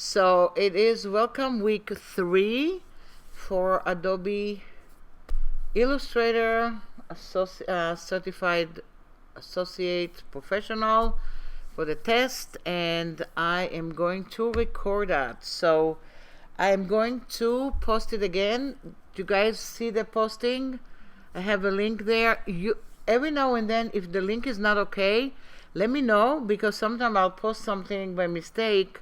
So it is welcome week 3 for Adobe Illustrator Certified Associate Professional for the test, and I am going to record that. So I am going to post it again. Do you guys see the posting? I have a link there. You every now and then, if the link is not okay, let me know, because sometimes I'll post something by mistake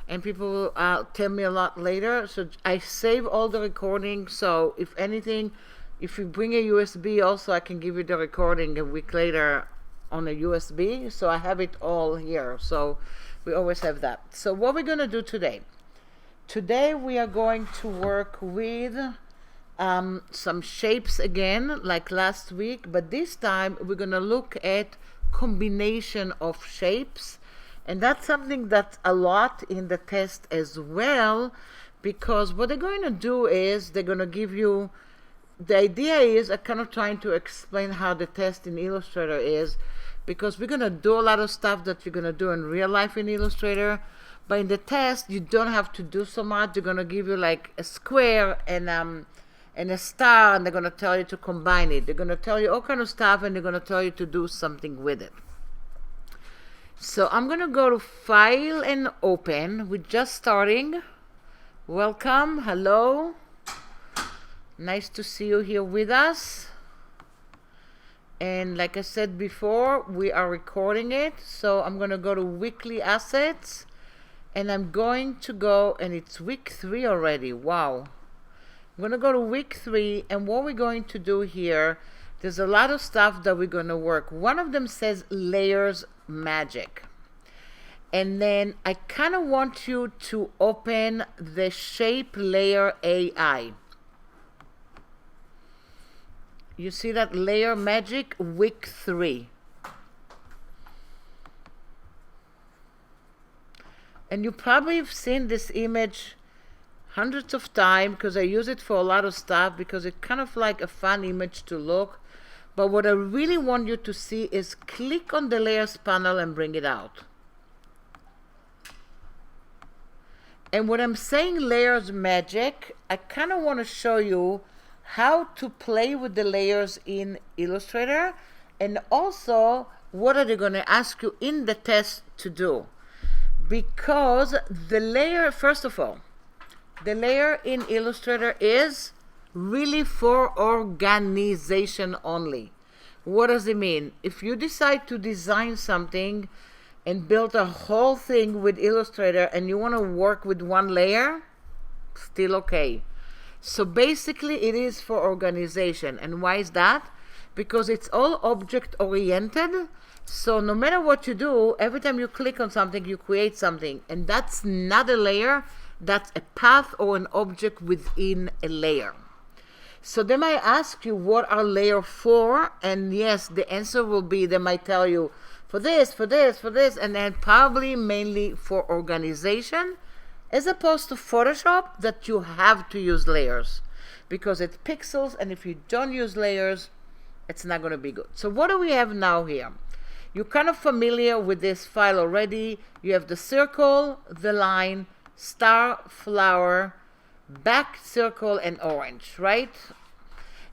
and people tell me a lot later. So I save all the recording, so if anything, if you bring a USB also, I can give you the recording a week later on a USB. So I have it all here, so we always have that. So what we're going to do today we are going to work with some shapes again, like last week, but this time we're going to look at combination of shapes, and that's something that's a lot in the test as well, because what they're going to do is they're going to give you, the idea is I'm kind of trying to explain how the test in Illustrator is, because we're going to do a lot of stuff that you're going to do in real life in Illustrator, but in the test you don't have to do so much. They're going to give you like a square and a star, and they're going to tell you to combine it. They're going to tell you all kind of stuff, and they're going to tell you to do something with it. So I'm going to go to File and Open. We're just starting. Welcome. Hello. Nice to see you here with us. And like I said before, we are recording it. So I'm going to go to Weekly Assets, and I'm going to go, and it's week 3 already. Wow. I'm going to go to week 3, and what we're going to do here, there's a lot of stuff that we're going to work. One of them says Layers Magic. And then I kind of want you to open the Shape Layer AI. You see that Layer Magic, week 3. And you probably have seen this image hundreds of times, because I use it for a lot of stuff, because it's kind of like a fun image to look. But what I really want you to see is click on the Layers panel and bring it out. And when I'm saying Layers Magic, I kind of want to show you how to play with the layers in Illustrator, and also what are they going to ask you in the test to do. Because the layer, first of all, the layer in Illustrator is really for organization only. What does it mean? If you decide to design something and build a whole thing with Illustrator and you want to work with one layer, still okay. So basically it is for organization. And why is that? Because it's all object oriented. So no matter what you do, every time you click on something, you create something. And that's not a layer, that's a path or an object within a layer. So they might ask you what are layers for, and yes, the answer will be, they might tell you for this, for this, for this, and then probably mainly for organization, as opposed to Photoshop that you have to use layers because it's pixels, and if you don't use layers, it's not going to be good. So what do we have now here? You're kind of familiar with this file already. You have the circle, the line, star, flower, back circle, and orange, right?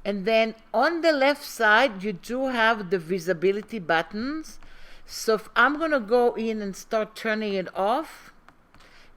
And then on the left side you do have the visibility buttons. So if I'm going to go in and start turning it off,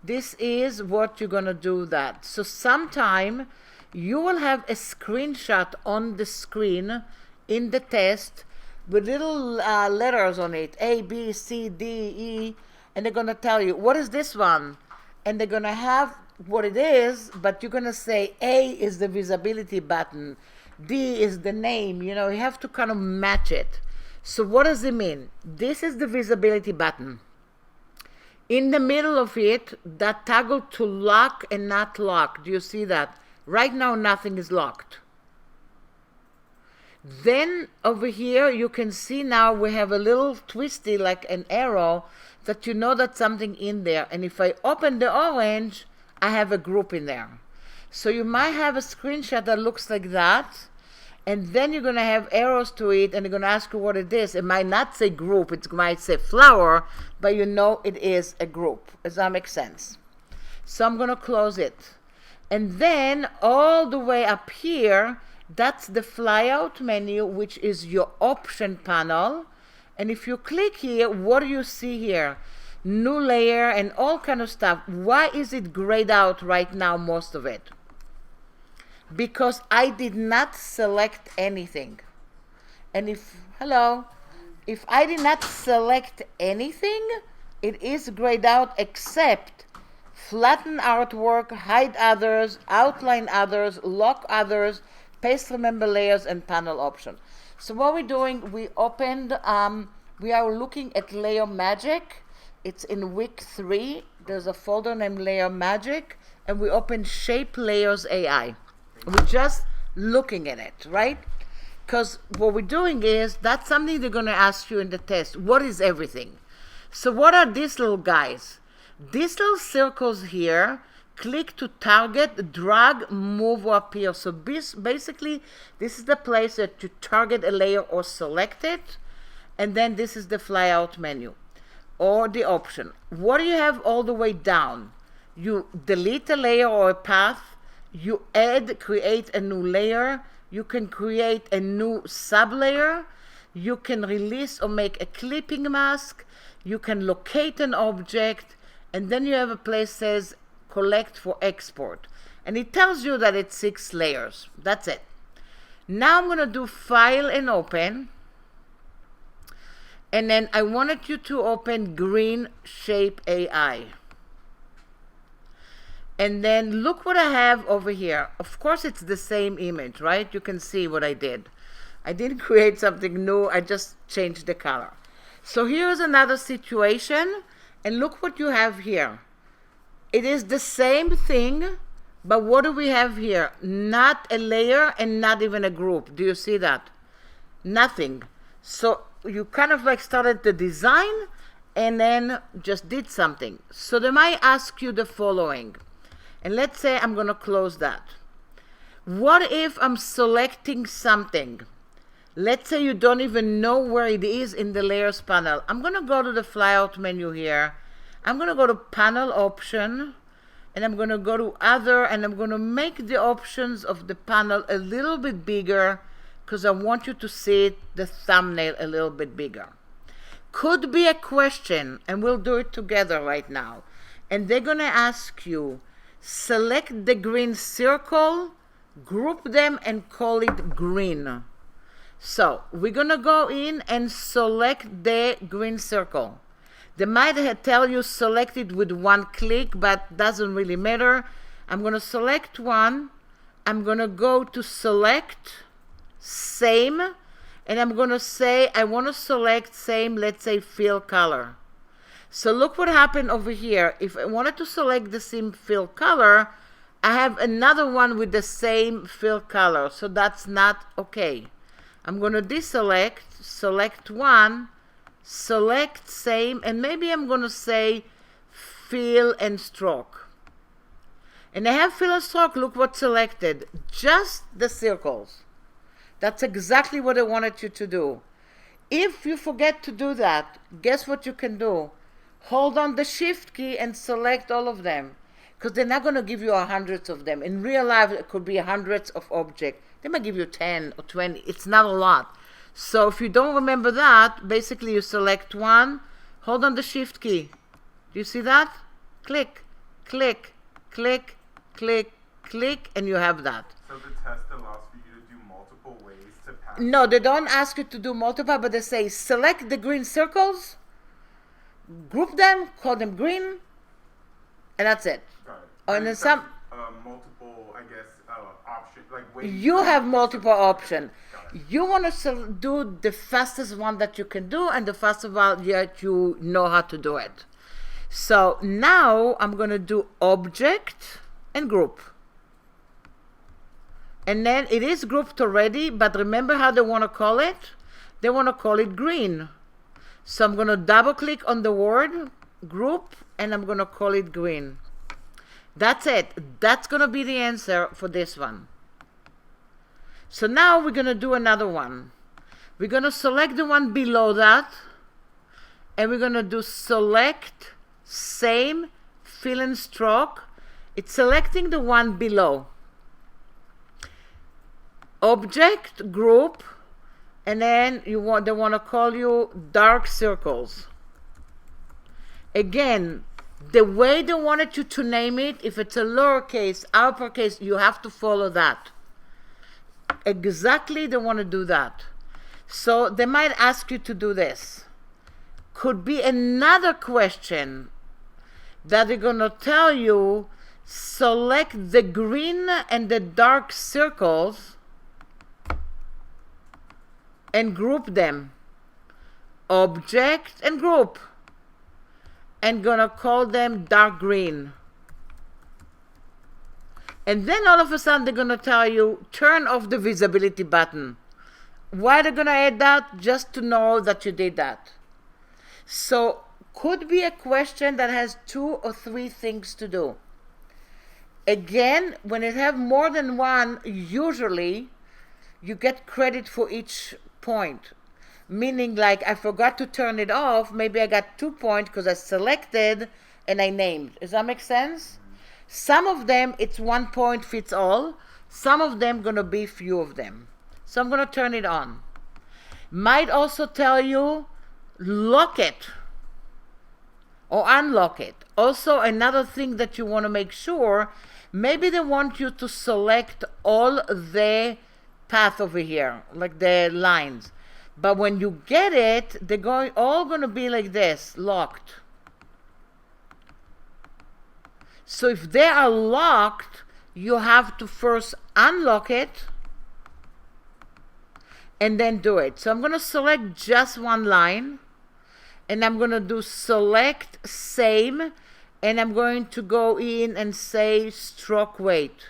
this is what you're going to do that. So sometime you will have a screenshot on the screen in the test with little letters on it, A, B, C, D, E, and they're going to tell you, what is this one? And they're going to have what it is, but you're going to say A is the visibility button, D is the name. You know, you have to kind of match it. So what does it mean? This is the visibility button. In the middle of it, that toggle to lock and not lock. Do you see that? Right now, nothing is locked. Then over here, you can see now we have a little twisty, like an arrow, that you know that's something in there. And if I open the orange, I have a group in there. So you might have a screenshot that looks like that, and then you're going to have arrows to it, and they're going to ask you what it is. It might not say group, it might say flower, but you know it is a group. Does that make sense? So I'm going to close it. And then all the way up here, that's the flyout menu, which is your option panel. And if you click here, what do you see here? New layer and all kind of stuff. Why is it grayed out right now, most of it? Because I did not select anything. And if I did not select anything, it is grayed out except flatten artwork, hide others, outline others, lock others, paste remember layers, and panel option. So what we're doing, we opened, we are looking at Layer Magic. It's in week 3. There's a folder named Layer Magic, and we opened Shape Layers AI. We're just looking at it, right? Because what we're doing is, that's something they're going to ask you in the test. What is everything? So what are these little guys? These little circles here, click to target, drag, move, or appear. So basically, this is the place that you target a layer or select it. And then this is the flyout menu or the option. What do you have all the way down? You delete a layer or a path. You create a new layer. You can create a new sublayer. You can release or make a clipping mask. You can locate an object. And then you have a place that says collect for export. And it tells you that it's 6 layers. That's it. Now I'm going to do File and Open. And then I wanted you to open Green Shape AI. And then look what I have over here. Of course, it's the same image, right? You can see what I did. I didn't create something new. I just changed the color. So here's another situation. And look what you have here. It is the same thing, but what do we have here? Not a layer and not even a group. Do you see that? Nothing. So you kind of like started the design and then just did something. So they might ask you the following. And let's say I'm going to close that. What if I'm selecting something? Let's say you don't even know where it is in the layers panel. I'm going to go to the flyout menu here. I'm going to go to panel option, and I'm going to go to other, and I'm going to make the options of the panel a little bit bigger because I want you to see the thumbnail a little bit bigger. Could be a question, and we'll do it together right now. And they're going to ask you, select the green circle, group them, and call it green. So we're going to go in and select the green circle. They might tell you select it with one click, but doesn't really matter. I'm going to select one. I'm going to go to select, same, and I'm going to say I want to select same, let's say fill color. So look what happened over here. If I wanted to select the same fill color, I have another one with the same fill color. So that's not okay. I'm going to deselect, select one, select same, and maybe I'm going to say fill and stroke. And I have fill and stroke, look what's selected. Just the circles. That's exactly what I wanted you to do. If you forget to do that, guess what you can do? Hold on the shift key and select all of them. Because they're not going to give you hundreds of them. In real life, it could be hundreds of objects. They might give you 10 or 20. It's not a lot. So if you don't remember that, basically you select one, hold on the shift key. Do you see that? Click, click, click, click, click, and you have that. So the test allows for you to do multiple ways to pass? No, they don't ask you to do multiple, but they say select the green circles, group them, call them green, and that's it. Got it. And then some... multiple, I guess, options, like ways. You have multiple options. You want to do the fastest one that you can do and the fastest one that you know how to do it. So now I'm going to do object and group. And then it is grouped already, but remember how they want to call it? They want to call it green. So I'm going to double click on the word group and I'm going to call it green. That's it. That's going to be the answer for this one. So now we're going to do another one. We're going to select the one below that. And we're going to do select, same, fill and stroke. It's selecting the one below. Object, group, and then they want to call you dark circles. Again, the way they wanted you to name it, if it's a lowercase, uppercase, you have to follow that. Exactly, they want to do that. So they might ask you to do this. Could be another question that they're going to tell you, select the green and the dark circles and group them. Object and group. And gonna call them dark green. And then all of a sudden they're gonna tell you, turn off the visibility button. Why they're gonna add that? Just to know that you did that. So could be a question that has 2 or 3 things to do. Again, when you have more than one, usually you get credit for each point. Meaning, like, I forgot to turn it off, maybe I got 2 points because I selected and I named. Does that make sense? Some of them, it's 1 point fits all. Some of them gonna be few of them. So I'm gonna turn it on. Might also tell you, lock it or unlock it. Also, another thing that you want to make sure, maybe they want you to select all the path over here, like the lines. But when you get it, they're all going to be like this, locked. So if they are locked, you have to first unlock it and then do it. So I'm going to select just one line, and I'm going to do select same, and I'm going to go in and say stroke weight.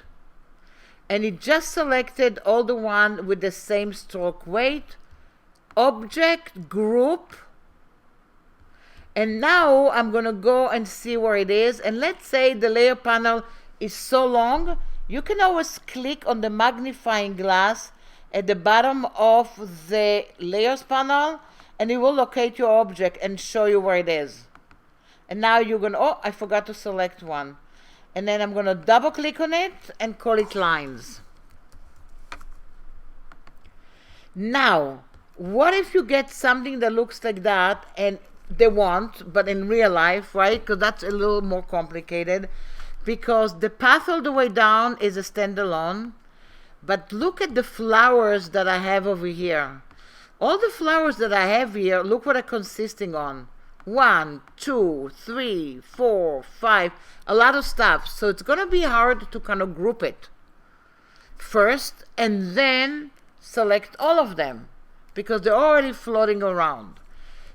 And it just selected all the one with the same stroke weight. Object, group, and now I'm gonna go and see where it is. And let's say the layer panel is so long, you can always click on the magnifying glass at the bottom of the layers panel, and it will locate your object and show you where it is. And now you're gonna, oh, I forgot to select one. And then I'm gonna double click on it and call it lines. Now, what if you get something that looks like that and they want, but in real life, right? Because that's a little more complicated, because the path all the way down is a standalone. But look at the flowers that I have over here. All the flowers that I have here, look what they're consisting on. 1, 2, 3, 4, 5, a lot of stuff. So it's going to be hard to kind of group it first and then select all of them, because they're already floating around.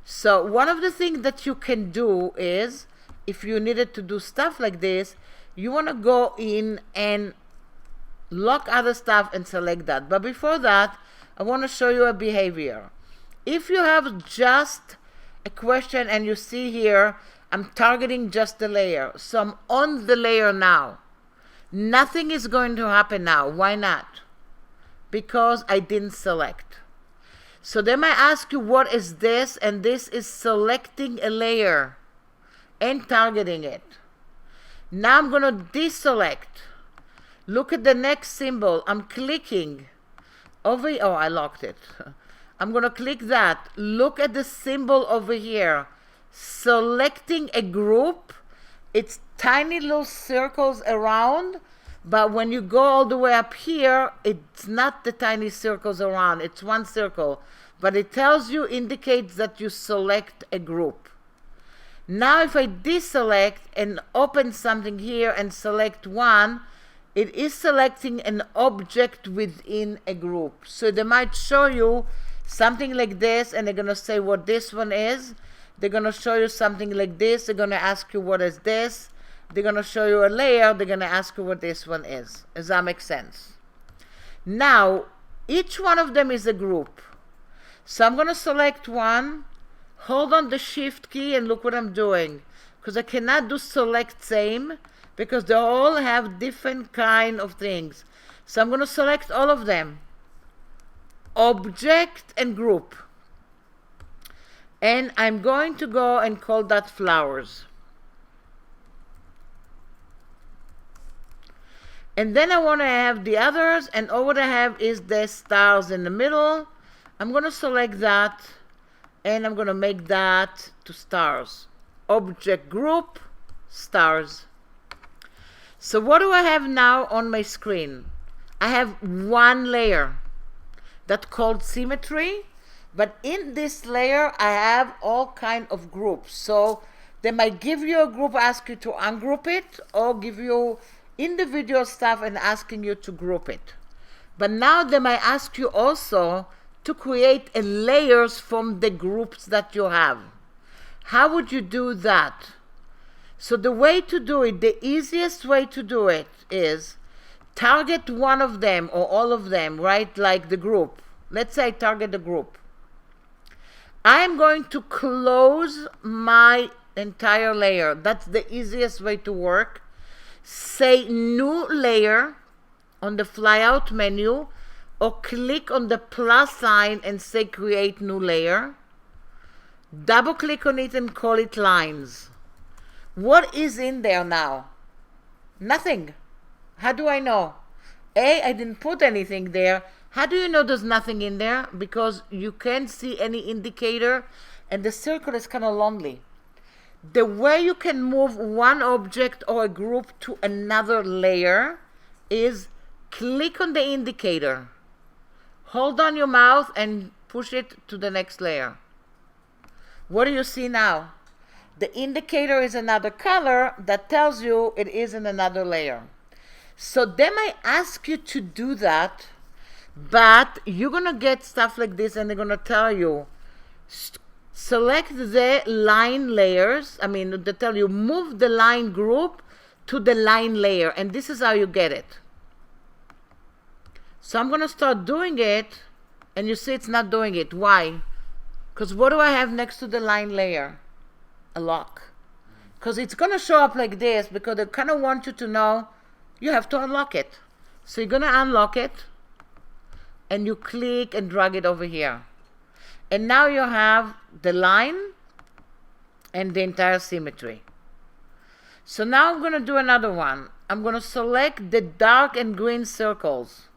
So one of the things that you can do is, if you needed to do stuff like this, you want to go in and lock other stuff and select that. But before that, I want to show you a behavior. If you have just a question and you see here, I'm targeting just the layer. So I'm on the layer now. Nothing is going to happen now. Why not? Because I didn't select. So they might ask you, what is this? And this is selecting a layer and targeting it. Now I'm going to deselect. Look at the next symbol. I'm clicking over. Oh, I locked it. I'm going to click that. Look at the symbol over here. Selecting a group. It's tiny little circles around. But when you go all the way up here, it's not the tiny circles around. It's one circle. But it tells you, indicates that you select a group. Now if I deselect and open something here and select one, it is selecting an object within a group. So they might show you something like this, and they're going to say what this one is. They're going to show you something like this. They're going to ask you, what is this? They're going to show you a layer. They're going to ask you what this one is. Does that make sense? Now, each one of them is a group. So I'm going to select one, hold on the shift key, and look what I'm doing. Because I cannot do select same, because they all have different kind of things. So I'm going to select all of them. Object and group. And I'm going to go and call that flowers. And then I want to have the others, and all what I have is the stars in the middle. I'm going to select that, and I'm going to make that to stars. Object group, stars. So what do I have now on my screen? I have one layer that's called symmetry, but in this layer I have all kind of groups. So they might give you a group, ask you to ungroup it, or give you individual stuff and asking you to group it. But now they might ask you also to create layers from the groups that you have. How would you do that? So the way to do it, the easiest way to do it is target one of them or all of them, right? Like the group. Let's say I target the group. I'm going to close my entire layer. That's the easiest way to work. Say new layer on the flyout menu, or click on the plus sign and say create new layer. Double click on it and call it lines. What is in there now? Nothing. How do I know? I didn't put anything there. How do you know there's nothing in there? Because you can't see any indicator and the circle is kind of lonely. The way you can move one object or a group to another layer is click on the indicator. Hold on your mouse and push it to the next layer. What do you see now? The indicator is another color that tells you it is in another layer. So they might ask you to do that, but you're going to get stuff like this and they're going to tell you, select the line layers. They tell you move the line group to the line layer, and this is how you get it. So I'm going to start doing it, and you see it's not doing it. Why? Because what do I have next to the line layer? A lock. Because it's going to show up like this, because they kind of want you to know you have to unlock it. So you're going to unlock it, and you click and drag it over here. And now you have the line and the entire symmetry. So now I'm going to do another one. I'm going to select the dark and green circles.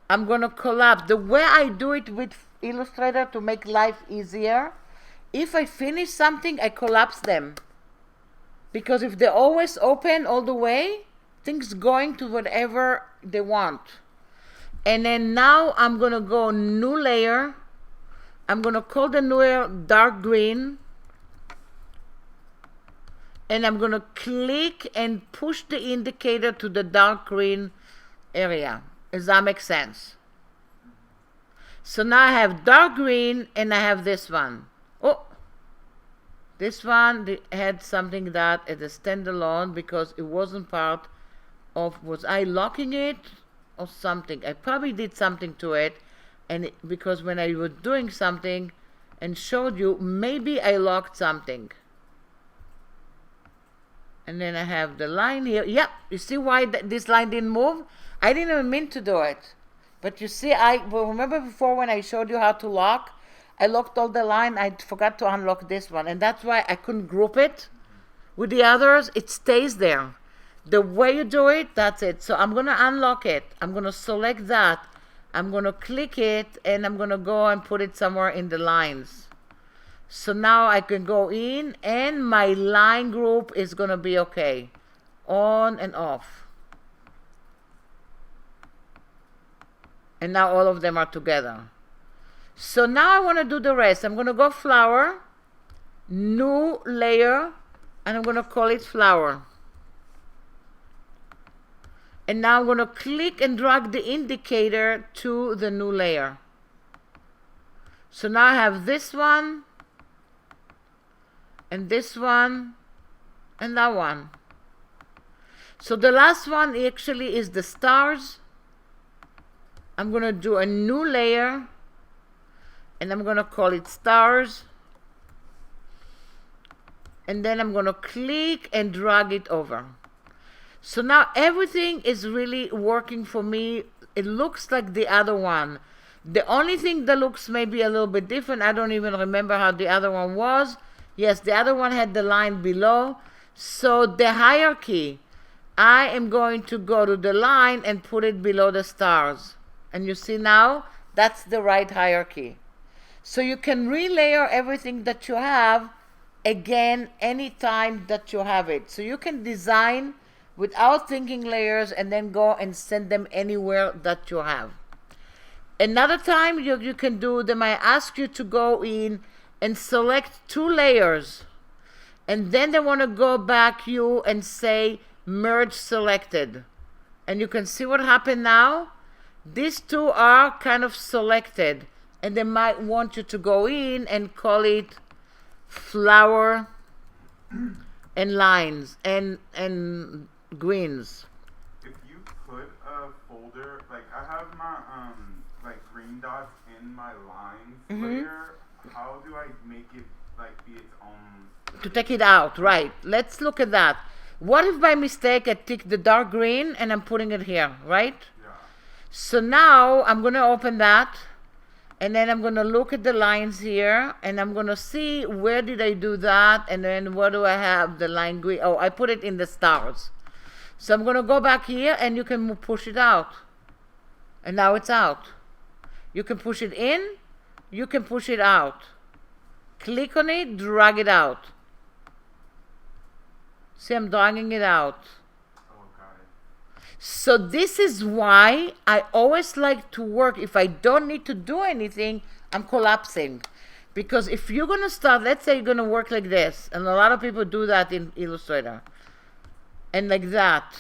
I'm going to collapse. The way I do it with Illustrator to make life easier, if I finish something, I collapse them. Because if they're always open all the way, things going to whatever they want. And then now I'm going to go new layer. I'm going to call the new layer dark green. And I'm going to click and push the indicator to the dark green area. Does that make sense? So now I have dark green and I have this one. Oh, this one had something that is a standalone because it wasn't part of, was I locking it or something? I probably did something to it, and because when I was doing something and showed you, maybe I locked something. And then I have the line here. Yep, you see why this line didn't move? I didn't even mean to do it. But you see, remember before when I showed you how to lock? I locked all the line. I forgot to unlock this one. And that's why I couldn't group it. With the others, it stays there. The way you do it, that's it. So I'm going to unlock it. I'm going to select that. I'm going to click it. And I'm going to go and put it somewhere in the lines. So now I can go in. And my line group is going to be okay. On and off. And now all of them are together. So now I want to do the rest. I'm going to go flower, new layer, and I'm going to call it flower. And now I'm going to click and drag the indicator to the new layer. So now I have this one, and this one, and that one. So the last one actually is the stars. I'm going to do a new layer, and I'm going to call it stars. And then I'm going to click and drag it over. So now everything is really working for me. It looks like the other one. The only thing that looks maybe a little bit different, I don't even remember how the other one was. Yes, the other one had the line below. So the hierarchy, I am going to go to the line and put it below the stars. And you see now, that's the right hierarchy. So you can relayer everything that you have again anytime that you have it. So you can design without thinking layers and then go and send them anywhere that you have. Another time you can do, they might ask you to go in and select 2 layers. And then they want to go back you and say merge selected. And you can see what happened now. These 2 are kind of selected. And they might want you to go in and call it flower and lines and greens. If you put a folder, like I have my like green dots in my lines layer, how do I make it like be its own? To take it out, right. Let's look at that. What if by mistake I tick the dark green and I'm putting it here, right? Yeah. So now I'm going to open that. And then I'm going to look at the lines here, and I'm going to see where did I do that, and then where do I have the line green? Oh, I put it in the stars. So I'm going to go back here, and you can push it out. And now it's out. You can push it in, you can push it out. Click on it, drag it out. See, I'm dragging it out. So this is why I always like to work, if I don't need to do anything, I'm collapsing. Because if you're going to start, let's say you're going to work like this, and a lot of people do that in Illustrator, and like that.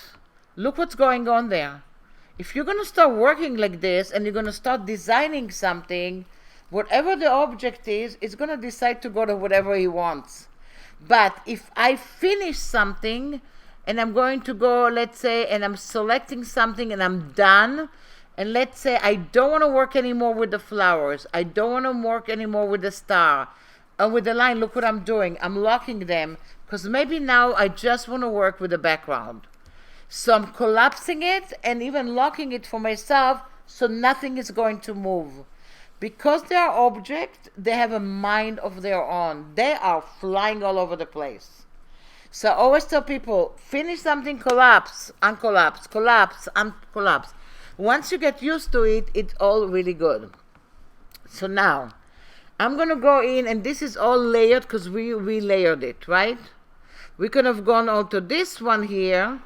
Look what's going on there. If you're going to start working like this, and you're going to start designing something, whatever the object is, it's going to decide to go to whatever he wants. But if I finish something, and I'm going to go, let's say, and I'm selecting something and I'm done. And let's say I don't want to work anymore with the flowers. I don't want to work anymore with the star. And with the line, look what I'm doing. I'm locking them because maybe now I just want to work with the background. So I'm collapsing it and even locking it for myself so nothing is going to move. Because they are objects, they have a mind of their own. They are flying all over the place. So I always tell people, finish something, collapse, uncollapse, collapse, uncollapse. Once you get used to it, it's all really good. So now, I'm going to go in, and this is all layered because we layered it, right? We could have gone on to this one here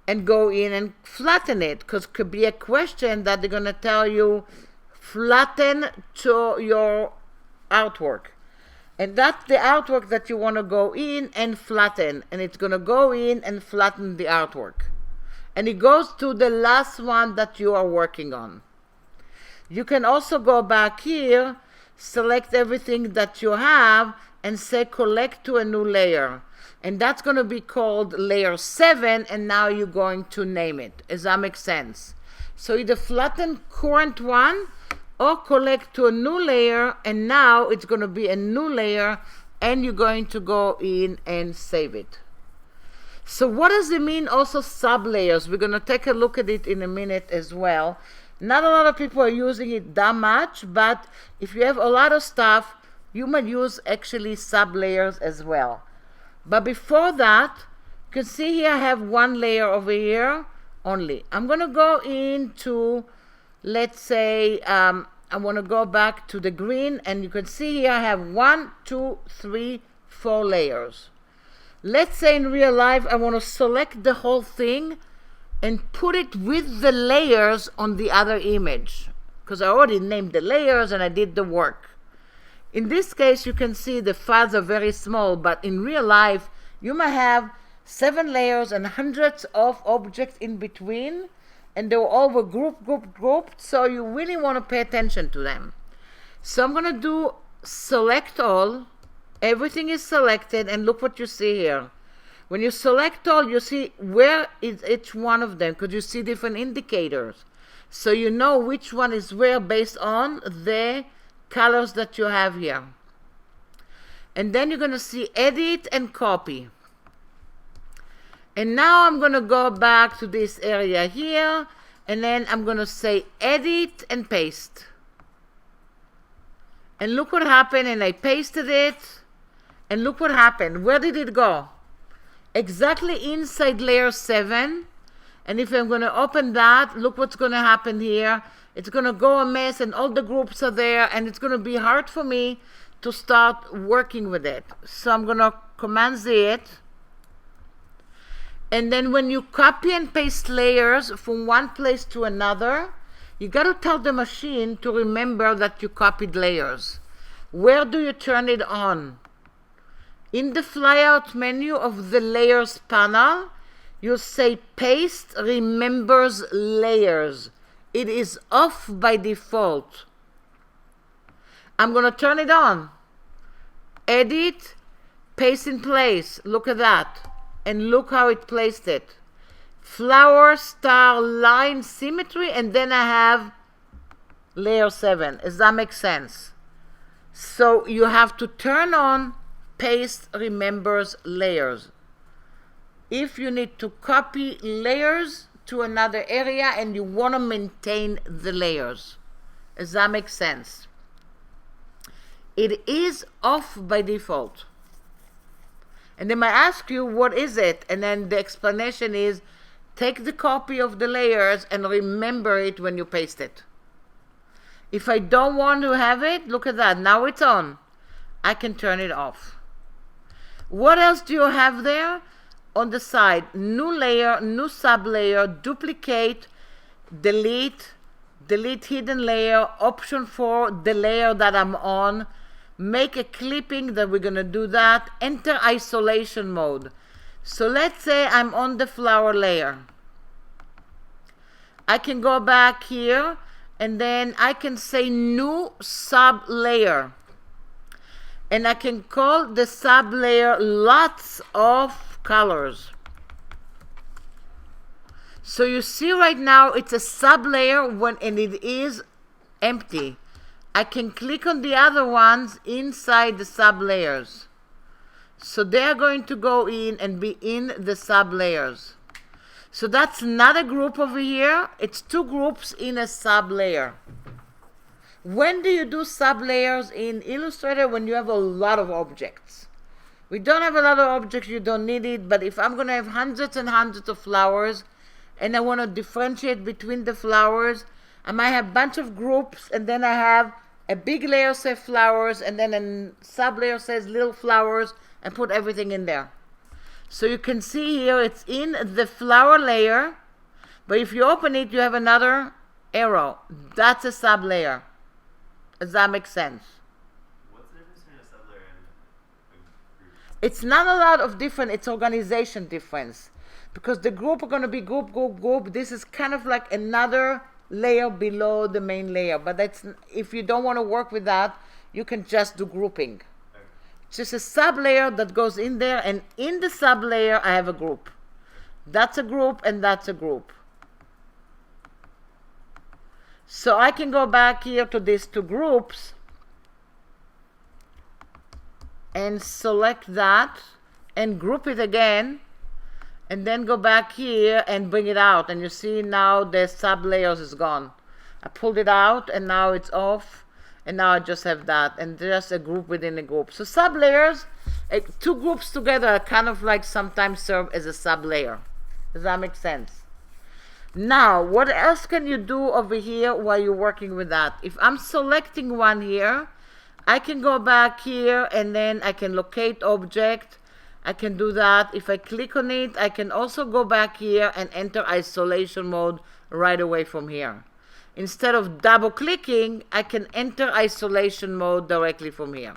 and go in and flatten it, because it could be a question that they're going to tell you, flatten to your artwork. And that's the artwork that you want to go in and flatten. And it's going to go in and flatten the artwork. And it goes to the last one that you are working on. You can also go back here, select everything that you have, and say collect to a new layer. And that's going to be called layer 7, and now you're going to name it. Does that make sense? So either flatten current one, or collect to a new layer, and now it's going to be a new layer, and you're going to go in and save it. So what does it mean also sub-layers? We're going to take a look at it in a minute as well. Not a lot of people are using it that much, but if you have a lot of stuff, you might use actually sub-layers as well. But before that, you can see here I have one layer over here only. I'm going to go into, let's say, I want to go back to the green, and you can see here I have 1, 2, 3, 4 layers. Let's say in real life I want to select the whole thing and put it with the layers on the other image, because I already named the layers and I did the work. In this case, you can see the files are very small, but in real life you might have 7 layers and hundreds of objects in between, and they were all grouped, so you really want to pay attention to them. So I'm going to do select all. Everything is selected, and look what you see here. When you select all, you see where is each one of them, because you see different indicators. So you know which one is where based on the colors that you have here. And then you're going to see edit and copy. And now I'm going to go back to this area here, and then I'm going to say edit and paste. And look what happened, and I pasted it, and look what happened. Where did it go? exactly inside layer 7. And if I'm going to open that, look what's going to happen here. It's going to go a mess and all the groups are there, and it's going to be hard for me to start working with it. So I'm going to Command Z it. And then when you copy and paste layers from one place to another, you got to tell the machine to remember that you copied layers. Where do you turn it on? In the flyout menu of the layers panel, you'll say paste remembers layers. It is off by default. I'm going to turn it on. Edit, paste in place. Look at that. And look how it placed it. Flower, star, line, symmetry, and then I have layer 7. Does that make sense? So you have to turn on paste remembers layers. If you need to copy layers to another area and you want to maintain the layers. Does that make sense? It is off by default. And they might ask you, what is it? And then the explanation is, take the copy of the layers and remember it when you paste it. If I don't want to have it, look at that. Now it's on. I can turn it off. What else do you have there? On the side, new layer, new sub-layer, duplicate, delete, delete hidden layer, option for the layer that I'm on, make a clipping that we're going to do that, enter isolation mode. So let's say I'm on the flower layer. I can go back here and then I can say new sub-layer. And I can call the sub-layer lots of colors. So you see right now it's a sub-layer and it is empty. I can click on the other ones inside the sub-layers. So they're going to go in and be in the sub-layers. So that's not a group over here. It's two groups in a sub-layer. When do you do sub-layers in Illustrator? When you have a lot of objects. We don't have a lot of objects, you don't need it, but if I'm going to have hundreds and hundreds of flowers and I want to differentiate between the flowers, I might have a bunch of groups and then I have a big layer says flowers and then a sub-layer says little flowers and put everything in there. So you can see here it's in the flower layer, but if you open it, you have another arrow. That's a sub-layer. Does that make sense? What's the difference between a sub-layer and a group? It's not a lot of different, it's organization difference. Because the group are going to be group, group, group. This is kind of like another layer below the main layer. But that's, if you don't want to work with that, you can just do grouping. Okay. It's just a sub-layer that goes in there, and in the sub-layer I have a group. That's a group and that's a group. So I can go back here to these two groups and select that and group it again, and then go back here and bring it out, and you see now the sub-layers is gone. I pulled it out and now it's off, and now I just have that, and just a group within a group. So sub-layers, two groups together kind of like sometimes serve as a sub-layer. Does that make sense? Now, what else can you do over here while you're working with that? If I'm selecting one here, I can go back here and then I can locate object. I can do that. If I click on it, I can also go back here and enter isolation mode right away from here. Instead of double clicking, I can enter isolation mode directly from here.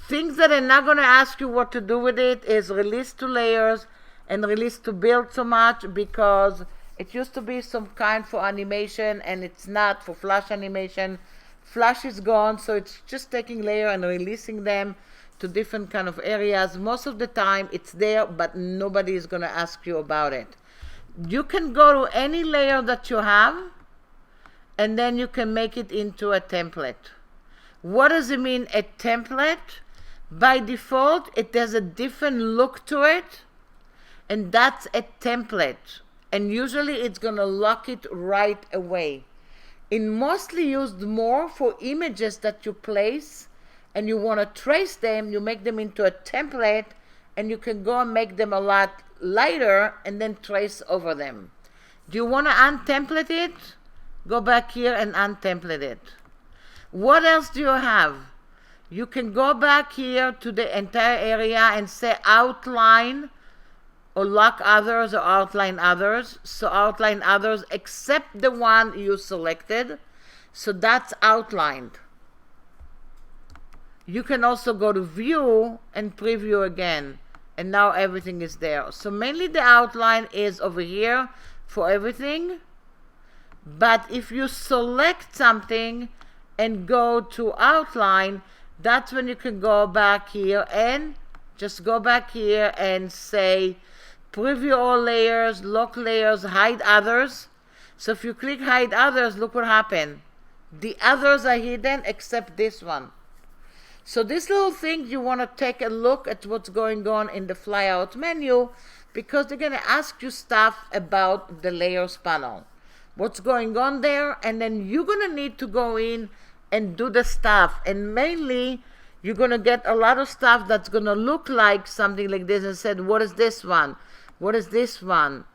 Things that are not going to ask you what to do with it is release to layers and release to build so much, because it used to be some kind for animation and it's not for flash animation. Flash is gone, so it's just taking layer and releasing them to different kind of areas. Most of the time it's there, but nobody is going to ask you about it. You can go to any layer that you have and then you can make it into a template. What does it mean, a template? By default, it has a different look to it, and that's a template. And usually it's going to lock it right away. It's mostly used more for images that you place and you want to trace them. You make them into a template and you can go and make them a lot lighter and then trace over them. Do you want to untemplate it? Go back here and untemplate it. What else do you have? You can go back here to the entire area and say outline or lock others or outline others. So outline others except the one you selected. So that's outlined. You can also go to view and preview again. And now everything is there. So mainly the outline is over here for everything. But if you select something and go to outline, that's when you can go back here and just go back here and say preview all layers, lock layers, hide others. So if you click hide others, look what happened. The others are hidden except this one. So this little thing, you want to take a look at what's going on in the flyout menu, because they're going to ask you stuff about the layers panel. What's going on there, and then you're going to need to go in and do the stuff. And mainly, you're going to get a lot of stuff that's going to look like something like this and said, what is this one? What is this one?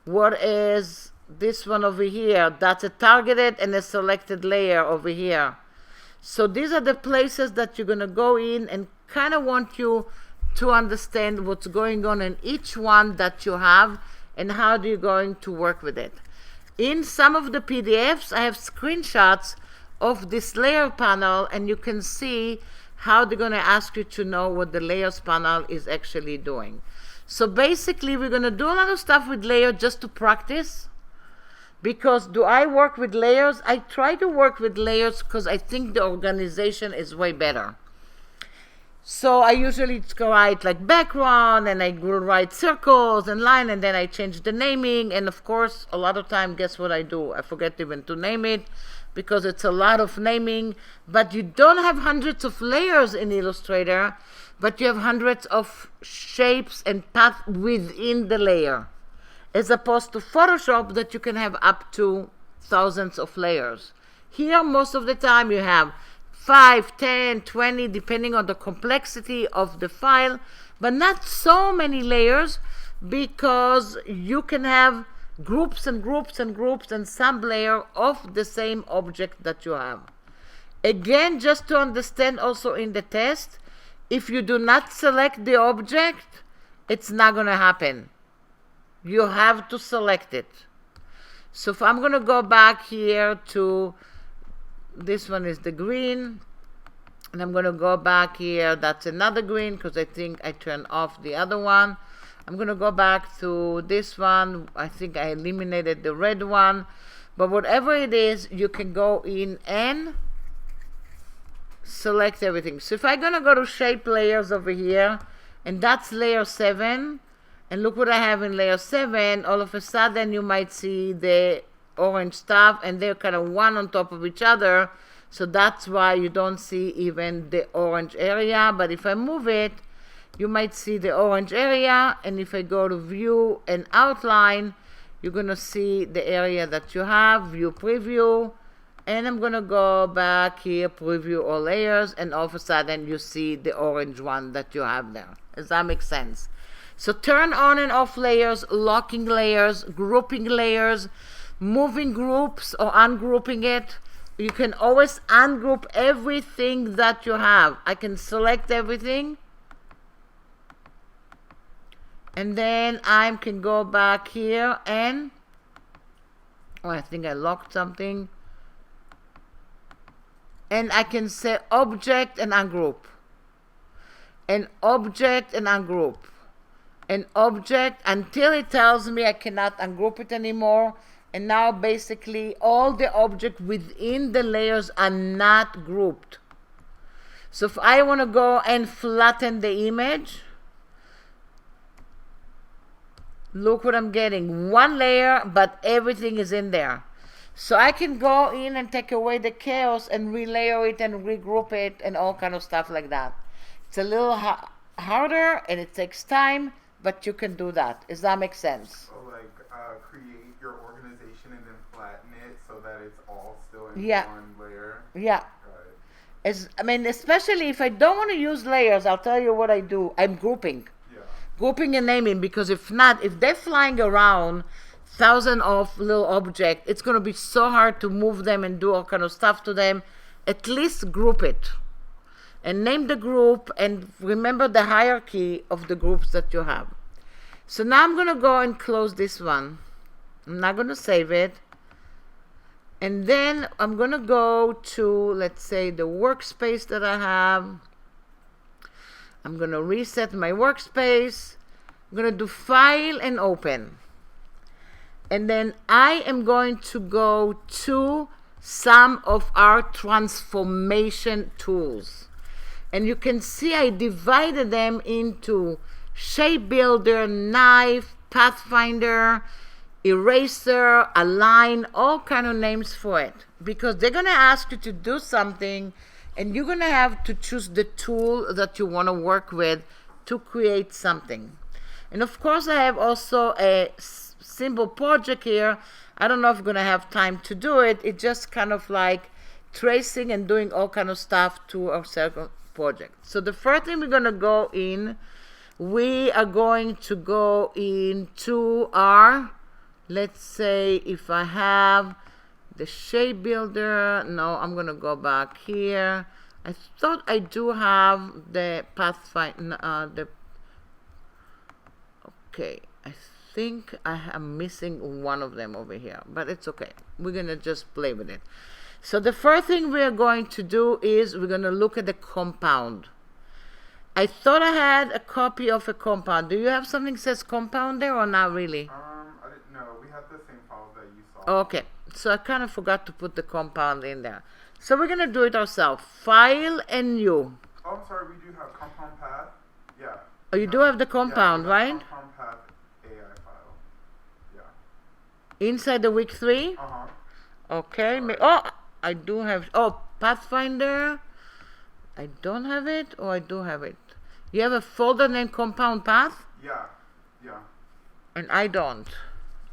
What is this one over here? That's a targeted and a selected layer over here. So these are the places that you're going to go in and kind of want you to understand what's going on in each one that you have and how you're going to work with it. In some of the PDFs, I have screenshots of this layer panel, and you can see how they're going to ask you to know what the layers panel is actually doing. So basically, we're going to do a lot of stuff with layer just to practice. Because do I work with layers? I try to work with layers because I think the organization is way better. So I usually write like background, and I will write circles and line, and then I change the naming. And of course, a lot of time, guess what I do? I forget even to name it because it's a lot of naming. But you don't have hundreds of layers in Illustrator, but you have hundreds of shapes and paths within the layer. As opposed to Photoshop that you can have up to thousands of layers. Here, most of the time, you have 5, 10, 20, depending on the complexity of the file, but not so many layers, because you can have groups and groups and groups and sub-layer of the same object that you have. Again, just to understand also in the test, if you do not select the object, it's not going to happen. You have to select it. So if I'm going to go back here to, this one is the green, and I'm going to go back here, that's another green, because I think I turned off the other one. I'm going to go back to this one. I think I eliminated the red one. But whatever it is, you can go in and select everything. So if I'm going to go to shape layers over here, and that's layer 7, and look what I have in layer 7, all of a sudden you might see the orange stuff, and they're kind of one on top of each other. So that's why you don't see even the orange area. But if I move it, you might see the orange area. And if I go to view and outline, you're going to see the area that you have, view preview. And I'm going to go back here, preview all layers. And all of a sudden you see the orange one that you have there. Does that make sense? So turn on and off layers, locking layers, grouping layers, moving groups or ungrouping it. You can always ungroup everything that you have. I can select everything. And then I can go back here and, oh, I think I locked something. And I can say object and ungroup. And object and ungroup. An object until it tells me I cannot ungroup it anymore. And now basically all the objects within the layers are not grouped. So if I want to go and flatten the image, look what I'm getting. One layer, but everything is in there. So I can go in and take away the chaos and relayer it and regroup it and all kind of stuff like that. It's a little harder and it takes time, but you can do that. Does that make sense? So like create your organization and then flatten it so that it's all still in one layer? Yeah. I mean, especially if I don't want to use layers, I'll tell you what I do. I'm grouping. Yeah. grouping and naming, because if not, if they're flying around thousands of little objects, it's going to be so hard to move them and do all kind of stuff to them. At least group it and name the group and remember the hierarchy of the groups that you have. So now I'm going to go and close this one. I'm not going to save it. And then I'm going to go to, let's say, the workspace that I have. I'm going to reset my workspace. I'm going to do File and Open. And then I am going to go to some of our transformation tools. And you can see I divided them into Shape Builder, Knife, Pathfinder, Eraser, Align, all kind of names for it. Because they're going to ask you to do something and you're going to have to choose the tool that you want to work with to create something. And of course I have also a simple project here. I don't know if I'm going to have time to do it. It's just kind of like tracing and doing all kind of stuff to our circle project. So the first thing we're going to go in, we are going to go into our, let's say if I have the Shape Builder, no, I'm going to go back here. I thought I do have the Pathfinder, okay, I think I am missing one of them over here, but it's okay. We're going to just play with it. So the first thing we are going to do is we're going to look at the compound. I thought I had a copy of a compound. Do you have something that says compound there or not really? I didn't know. We had the same files that you saw. Okay, so I kind of forgot to put the compound in there. So we're going to do it ourselves. File and New. Oh, I'm sorry. We do have compound path. Yeah. Oh, you do have the compound, yeah, right? Compound path AI file. Yeah. Inside the week 3? Uh-huh. Okay. Oh, I do have. Oh, Pathfinder. I don't have it, or I do have it. You have a folder named Compound Path? Yeah. Yeah. And I don't.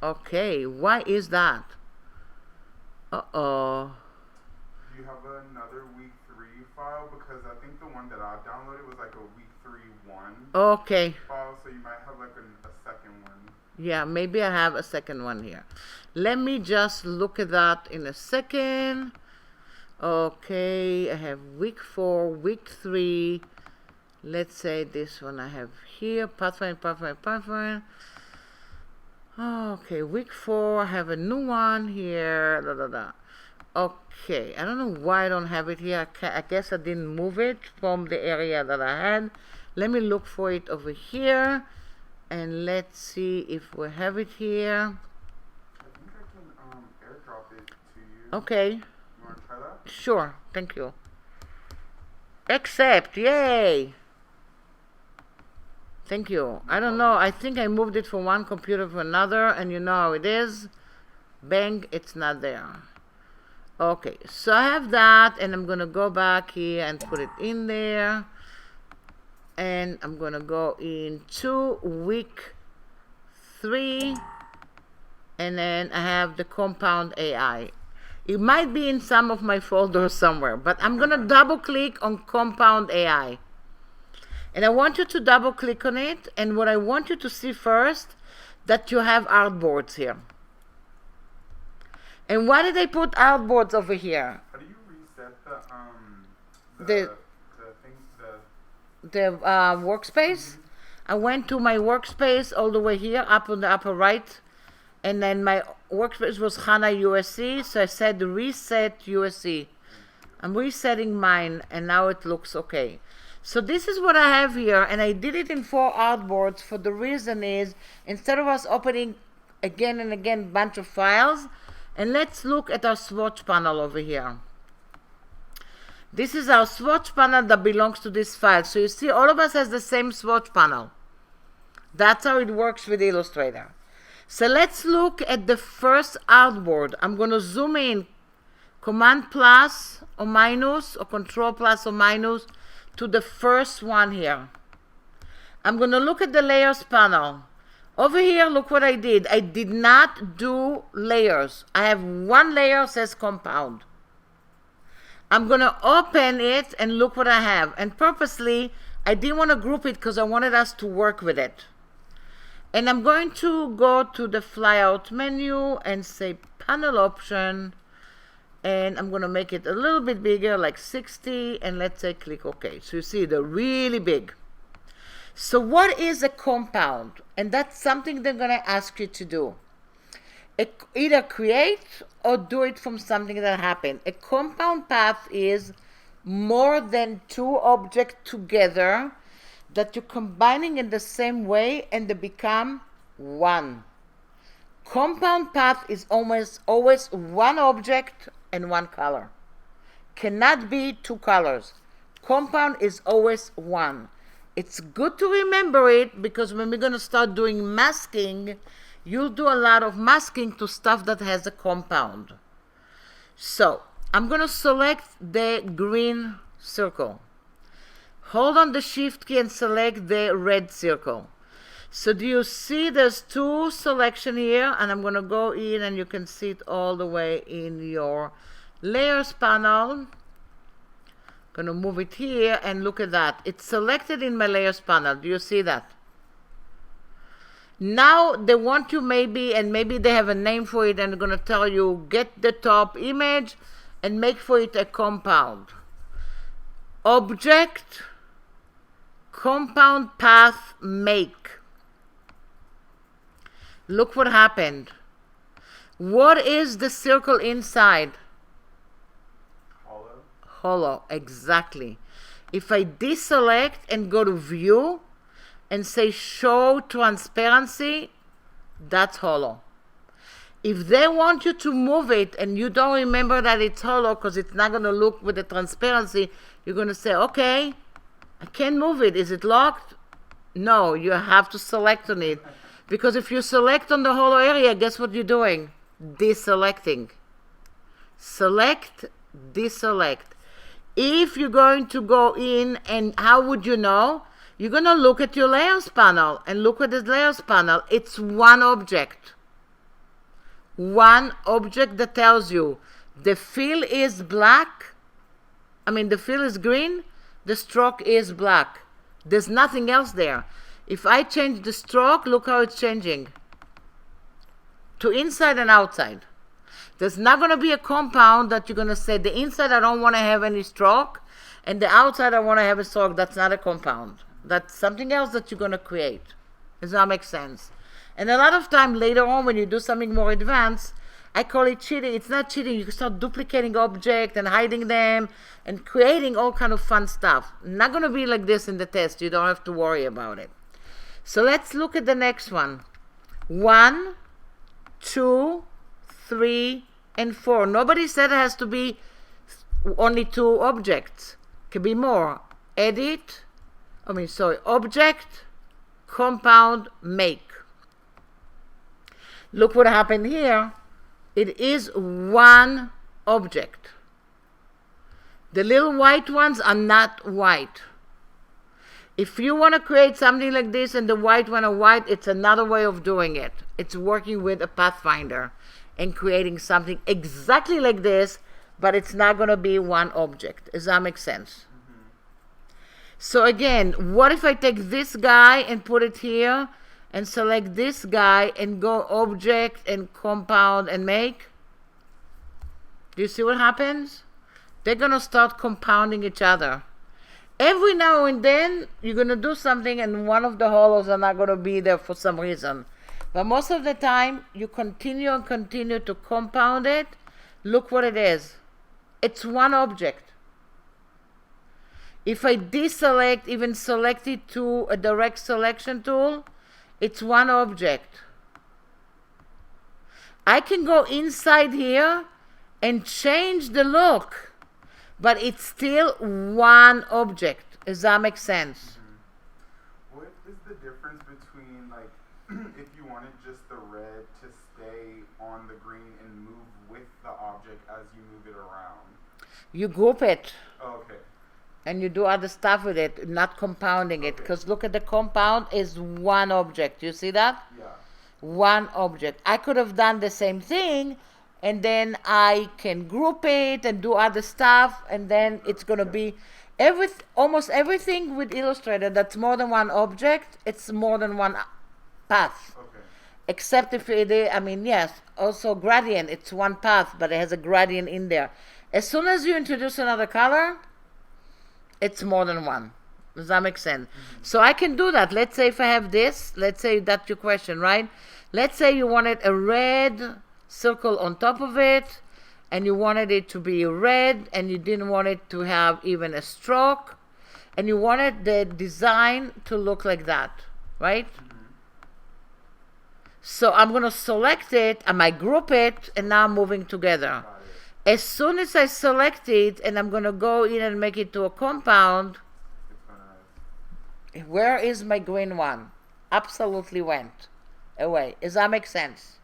Okay. Why is that? Uh-oh. Do you have another week 3 file? Because I think the one that I downloaded was like a week 3.1 Okay. file, so you might have like a second one. Yeah, maybe I have a second one here. Let me just look at that in a second. Okay, I have week 4, week 3. Let's say this one I have here. Pathfinder. Okay, week 4. I have a new one here. Okay, I don't know why I don't have it here. I guess I didn't move it from the area that I had. Let me look for it over here. And let's see if we have it here. I think I can airdrop it to you. Okay. You want to try that? Sure, thank you. Accept, yay! Thank you. I don't know, I think I moved it from one computer to another, and you know how it is. Bang, it's not there. Okay, so I have that, and I'm going to go back here and put it in there. And I'm going to go into week 3, and then I have the Compound AI. It might be in some of my folders somewhere, but I'm going to double click on Compound AI. And I want you to double click on it, and what I want you to see first, that you have artboards here. And why did I put artboards over here? How do you reset the workspace? I went to my workspace all the way here, up on the upper right, and then my workspace was HANA USC, so I said reset USC. I'm resetting mine, and now it looks okay. So this is what I have here, and I did it in 4 artboards for the reason is, instead of us opening again and again a bunch of files, and let's look at our swatch panel over here. This is our swatch panel that belongs to this file. So you see all of us has the same swatch panel. That's how it works with Illustrator. So let's look at the first artboard. I'm going to zoom in, Command plus or minus or Control plus or minus to the first one here. I'm going to look at the layers panel. Over here, look what I did. I did not do layers. I have one layer says compound. I'm going to open it and look what I have. And purposely, I didn't want to group it because I wanted us to work with it. And I'm going to go to the flyout menu and say panel option. And I'm going to make it a little bit bigger, like 60. And let's say click OK. So you see they're really big. So what is a compound? And that's something they're going to ask you to do. Either create or do it from something that happened. A compound path is more than two objects together that you're combining in the same way and they become one. Compound path is almost always one object and one color. Cannot be two colors. Compound is always one. It's good to remember it because when we're going to start doing masking, you'll do a lot of masking to stuff that has a compound. So I'm going to select the green circle. Hold on the shift key and select the red circle. So do you see there's two selection here, and I'm going to go in and you can see it all the way in your layers panel. Going to move it here and look at that. It's selected in my layers panel. Do you see that? Now they want you maybe they have a name for it and they're going to tell you get the top image and make for it a compound. Object, compound path, make. Look what happened. What is the circle inside? Hollow. Hollow, exactly. If I deselect and go to view and say show transparency, that's hollow. If they want you to move it and you don't remember that it's hollow because it's not going to look with the transparency, you're going to say, okay, I can't move it. Is it locked? No, you have to select on it. Because if you select on the hollow area, guess what you're doing? Deselecting. Select, deselect. If you're going to go in, and how would you know? You're going to look at your layers panel and look at the layers panel. It's one object. One object that tells you the fill is black. The fill is green. The stroke is black. There's nothing else there. If I change the stroke, look how it's changing. To inside and outside. There's not going to be a compound that you're going to say the inside I don't want to have any stroke and the outside I want to have a stroke. That's not a compound. That's something else that you're going to create. Does that make sense? And a lot of time later on when you do something more advanced, I call it cheating. It's not cheating. You can start duplicating objects and hiding them and creating all kind of fun stuff. Not going to be like this in the test. You don't have to worry about it. So let's look at the next one. 1, 2, 3, and 4. Nobody said it has to be only two objects. Could be more. Object, compound, make. Look what happened here. It is one object. The little white ones are not white. If you want to create something like this and the white one are white, it's another way of doing it. It's working with a Pathfinder and creating something exactly like this, but it's not going to be one object. Does that make sense? So again, what if I take this guy and put it here and select this guy and go object and compound and make? Do you see what happens? They're going to start compounding each other. Every now and then, you're going to do something and one of the hollows are not going to be there for some reason. But most of the time, you continue and continue to compound it. Look what it is. It's one object. If I deselect, even select it to a direct selection tool, it's one object. I can go inside here and change the look, but it's still one object. Does that make sense? What is the difference between, like, if you wanted just the red to stay on the green and move with the object as you move it around? You group it. Oh, okay. And you do other stuff with it, not compounding it. Because look at the compound is one object. You see that? Yeah. One object. I could have done the same thing, and then I can group it and do other stuff, and then it's going to be almost everything with Illustrator that's more than one object, it's more than one path. Okay. Except if it is, I mean, yes, also gradient, it's one path, but it has a gradient in there. As soon as you introduce another color, it's more than one. Does that make sense? So I can do that. Let's say if I have this, let's say that's your question, right? Let's say you wanted a red circle on top of it, and you wanted it to be red, and you didn't want it to have even a stroke, and you wanted the design to look like that, right? So I'm going to select it, I might group it, and now I'm moving together. Got it. As soon as I select it, and I'm going to go in and make it to a compound, It's gonna. where is my green one? Absolutely went away. Does that make sense?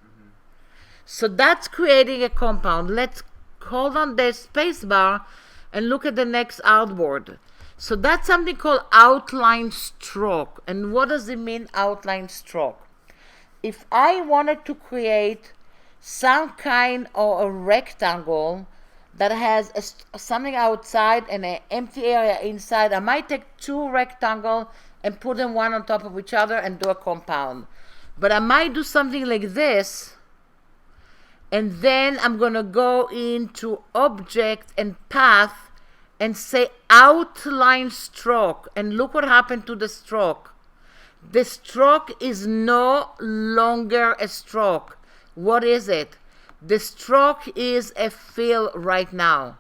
So that's creating a compound. Let's hold on the space bar and look at the next artboard. So that's something called outline stroke. And what does it mean, outline stroke? If I wanted to create some kind of a rectangle that has something outside and an empty area inside, I might take two rectangles and put them one on top of each other and do a compound. But I might do something like this, and then I'm going to go into object and path and say outline stroke. And look what happened to the stroke. The stroke is no longer a stroke. What is it? The stroke is a fill right now.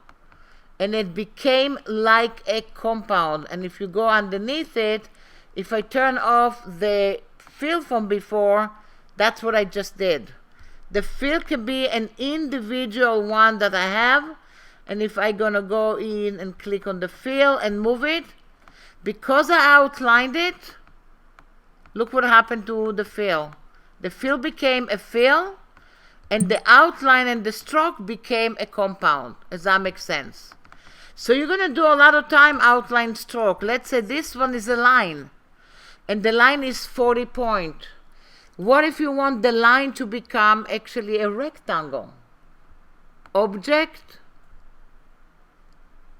And it became like a compound. And if you go underneath it, if I turn off the fill from before, that's what I just did. The fill can be an individual one that I have. And if I'm going to go in and click on the fill and move it, because I outlined it, look what happened to the fill. The fill became a fill, and the outline and the stroke became a compound. Does that make sense? So you're going to do a lot of time outline stroke. Let's say this one is a line, and the line is 40 point. What if you want the line to become actually a rectangle? Object,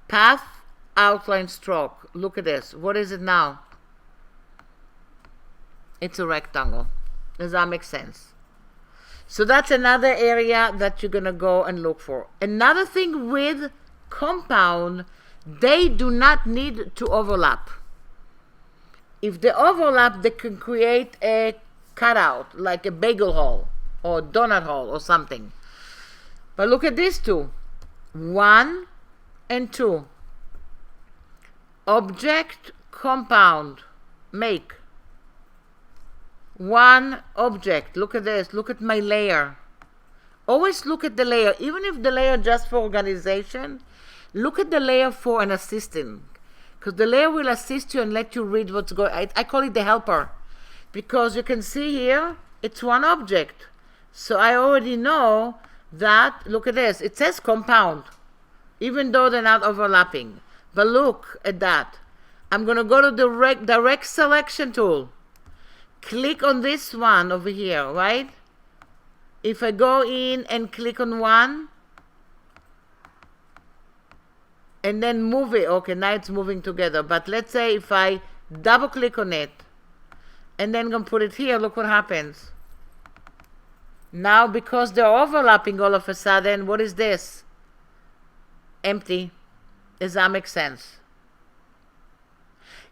path, outline stroke. Look at this. What is it now? It's a rectangle. Does that make sense? So that's another area that you're going to go and look for. Another thing with compound, they do not need to overlap. If they overlap, they can create a cutout, like a bagel hole or donut hole or something. But look at these two. 1 and 2. Object, compound, make. One object. Look at this. Look at my layer. Always look at the layer. Even if the layer just for organization, look at the layer for an assistant. Because the layer will assist you and let you read what's going on. I call it the helper. Because you can see here, it's one object. So I already know that, look at this, it says compound. Even though they're not overlapping. But look at that. I'm going to go to the direct selection tool. Click on this one over here, right? If I go in and click on one, and then move it, okay, now it's moving together. But let's say if I double click on it, and then gonna put it here, look what happens. Now, because they're overlapping all of a sudden, what is this? Empty. Does that make sense?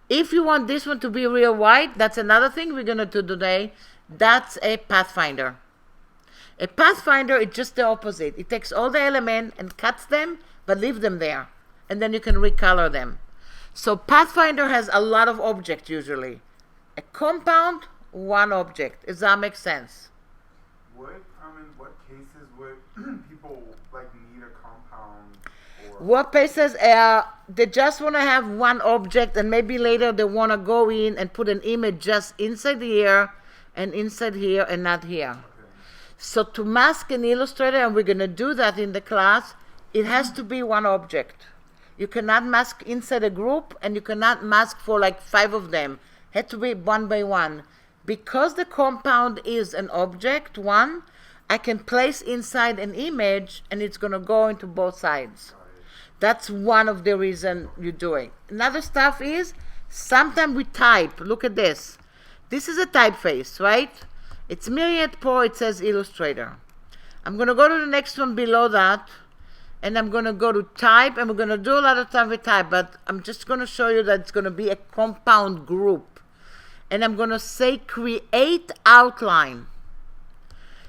If you want this one to be real white, that's another thing we're going to do today. That's a pathfinder. A pathfinder is just the opposite. It takes all the elements and cuts them, but leave them there. And then you can recolor them. So pathfinder has a lot of objects usually. A compound, one object. Does that make sense? What cases would people need a compound? What cases they just want to have one object, and maybe later they want to go in and put an image just inside here and inside here and not here. Okay. So to mask in Illustrator, and we're going to do that in the class, it has to be one object. You cannot mask inside a group, and you cannot mask for 5 of them. It has to be one by one. Because the compound is an object, one, I can place inside an image, and it's going to go into both sides. That's one of the reasons you're doing. Another stuff is, sometimes we type. Look at this. This is a typeface, right? It's Myriad Pro, it says Illustrator. I'm going to go to the next one below that, and I'm going to go to type, and we're going to do a lot of time with type, but I'm just going to show you that it's going to be a compound group. And I'm going to say create outline.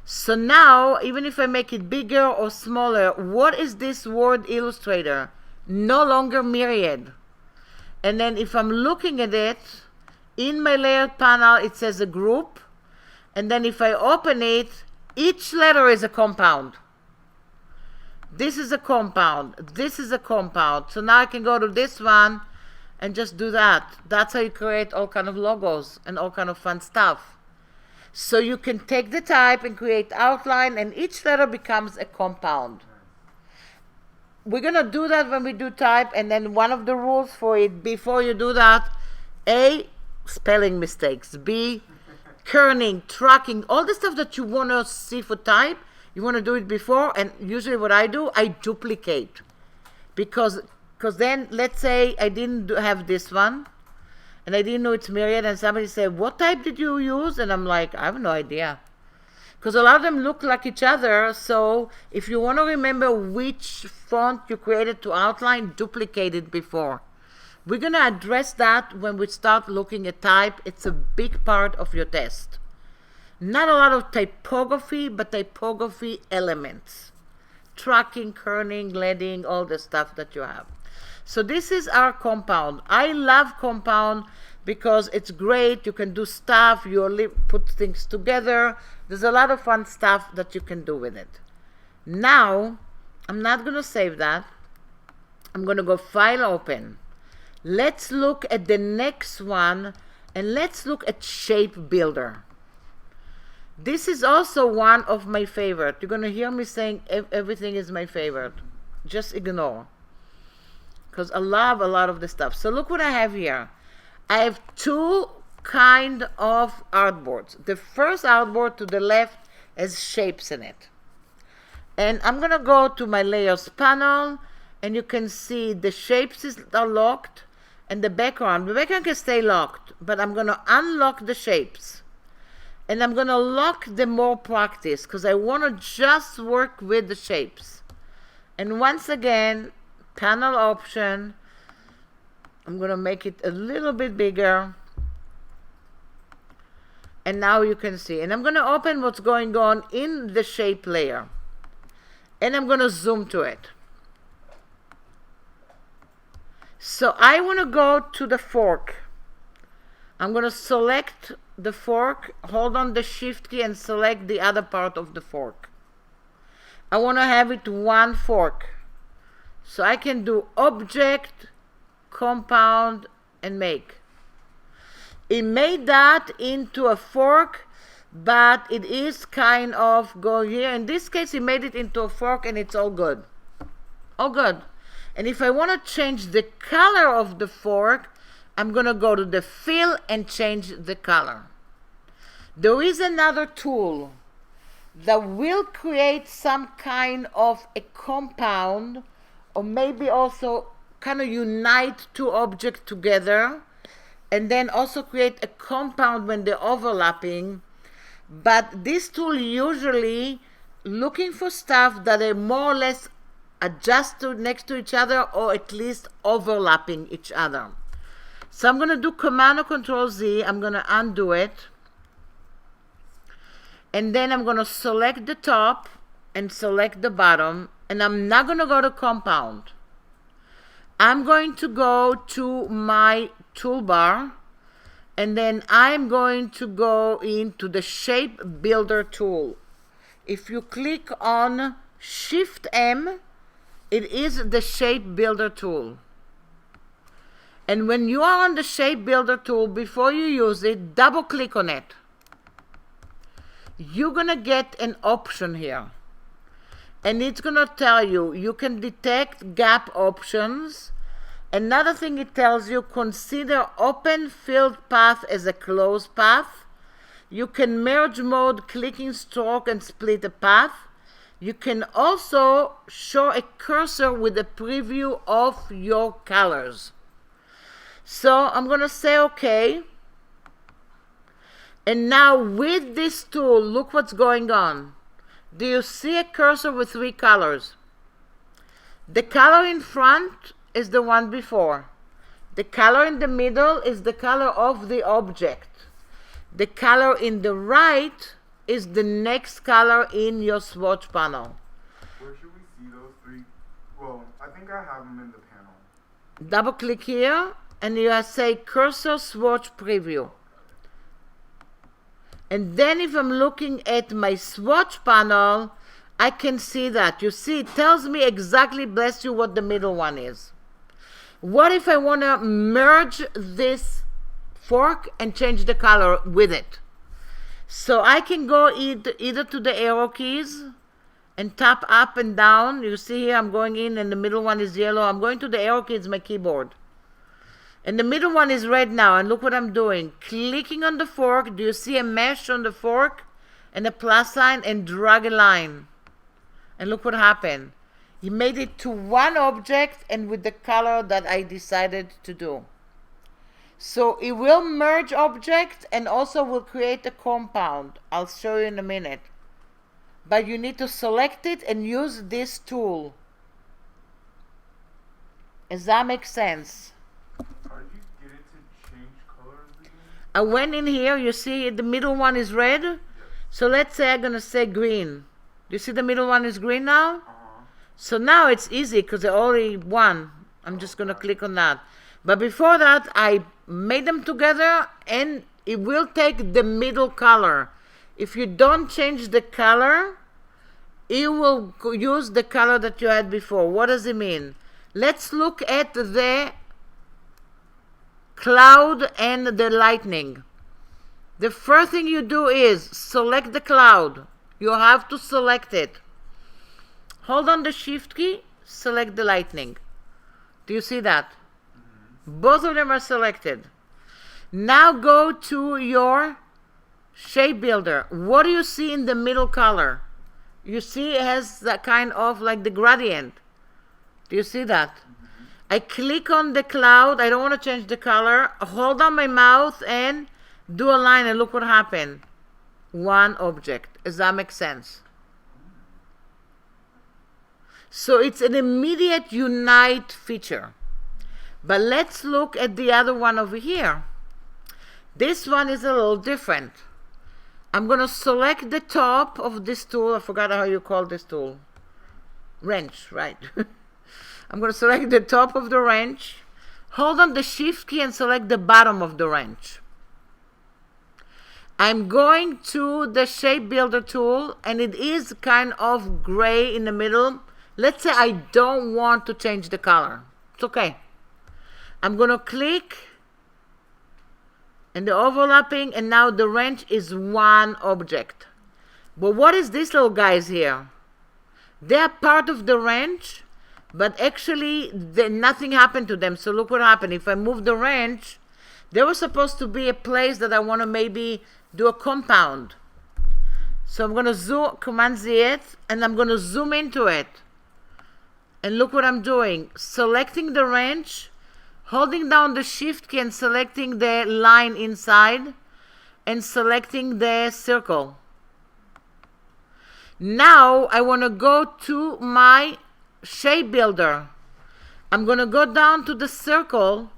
So now, even if I make it bigger or smaller, what is this word Illustrator? No longer Myriad. And then if I'm looking at it, in my layered panel, it says a group. And then if I open it, each letter is a compound. This is a compound. This is a compound. So now I can go to this one and just do that. That's how you create all kind of logos and all kind of fun stuff. So you can take the type and create outline, and each letter becomes a compound. We're going to do that when we do type, and then one of the rules for it, before you do that, A, spelling mistakes, B, kerning, tracking, all the stuff that you want to see for type, you want to do it before, and usually what I do, I duplicate. Because then, let's say I didn't have this one, and I didn't know it's Myriad, and somebody said, what type did you use? And I'm like, I have no idea. Because a lot of them look like each other, so if you want to remember which font you created to outline, duplicate it before. We're going to address that when we start looking at type. It's a big part of your test. Not a lot of typography, but typography elements. Tracking, kerning, leading, all the stuff that you have. So this is our compound. I love compound because it's great. You can do stuff. You only put things together. There's a lot of fun stuff that you can do with it. Now, I'm not going to save that. I'm going to go File, Open. Let's look at the next one, and let's look at Shape Builder. This is also one of my favorite. You're going to hear me saying everything is my favorite. Just ignore. Because I love a lot of the stuff. So look what I have here. I have two kind of artboards. The first artboard to the left has shapes in it. And I'm going to go to my layers panel, and you can see the shapes are locked, and the background can stay locked, but I'm going to unlock the shapes. And I'm going to lock the more practice, because I want to just work with the shapes. And once again, panel option, I'm going to make it a little bit bigger. And now you can see. And I'm going to open what's going on in the shape layer. And I'm going to zoom to it. So I want to go to the fork. I'm going to select the fork, hold on the Shift key, and select the other part of the fork. I want to have it one fork. So I can do Object, Compound, and Make. It made that into a fork, but it is kind of going here. In this case, it made it into a fork, and it's all good. All good. And if I want to change the color of the fork, I'm going to go to the Fill and change the color. There is another tool that will create some kind of a compound, or maybe also kind of unite two objects together, and then also create a compound when they're overlapping. But this tool usually looking for stuff that are more or less adjusted next to each other, or at least overlapping each other. So I'm going to do Command or Control Z. I'm going to undo it. And then I'm going to select the top and select the bottom. And I'm not going to go to Compound. I'm going to go to my toolbar. And then I'm going to go into the Shape Builder tool. If you click on Shift M, it is the Shape Builder tool. And when you are on the Shape Builder tool, before you use it, double click on it. You're going to get an option here. And it's going to tell you, you can detect gap options. Another thing it tells you, consider open filled path as a closed path. You can merge mode, clicking stroke, and split a path. You can also show a cursor with a preview of your colors. So I'm going to say OK. And now with this tool, look what's going on. Do you see a cursor with 3 colors? The color in front is the one before. The color in the middle is the color of the object. The color in the right is the next color in your swatch panel. Where should we see those 3? Well, I think I have them in the panel. Double click here and you say cursor swatch preview. And then if I'm looking at my swatch panel, I can see that. You see, it tells me exactly, bless you, what the middle one is. What if I want to merge this fork and change the color with it? So I can go either to the arrow keys and tap up and down. You see here I'm going in and the middle one is yellow. I'm going to the arrow keys, my keyboard. And the middle one is red now, and look what I'm doing. Clicking on the fork, do you see a mesh on the fork and a plus sign, and drag a line? And look what happened. He made it to one object and with the color that I decided to do. So it will merge objects and also will create a compound. I'll show you in a minute. But you need to select it and use this tool. Does that make sense? How did you get it to change colors again? I went in here, you see the middle one is red. Yes. So let's say I'm going to say green. Do you see the middle one is green now? Uh-huh. So now it's easy because I already won. I'm just going to click on that. But before that, I made them together and it will take the middle color. If you don't change the color, it will use the color that you had before. What does it mean? Let's look at the cloud and the lightning. The first thing you do is select the cloud. You have to select it. Hold on the shift key, select the lightning. Do you see that? Both of them are selected. Now go to your shape builder. What do you see in the middle color? You see it has that kind of like the gradient. Do you see that? I click on the cloud. I don't want to change the color. Hold on my mouse and do a line and look what happened. One object. Does that make sense? So it's an immediate unite feature. But let's look at the other one over here. This one is a little different. I'm going to select the top of this tool. I forgot how you call this tool. Wrench, right? I'm going to select the top of the wrench. Hold on the shift key and select the bottom of the wrench. I'm going to the shape builder tool and it is kind of gray in the middle. Let's say I don't want to change the color. It's okay. I'm going to click and the overlapping, and now the wrench is one object. But what is this little guys here? They are part of the wrench, but actually nothing happened to them. So look what happened. If I move the wrench, there was supposed to be a place that I want to maybe do a compound. So I'm going to zoom, Command Z it, and I'm going to zoom into it. And look what I'm doing. Selecting the wrench, holding down the shift key and selecting the line inside, and selecting the circle. Now I want to go to my shape builder. I'm going to go down to the circle.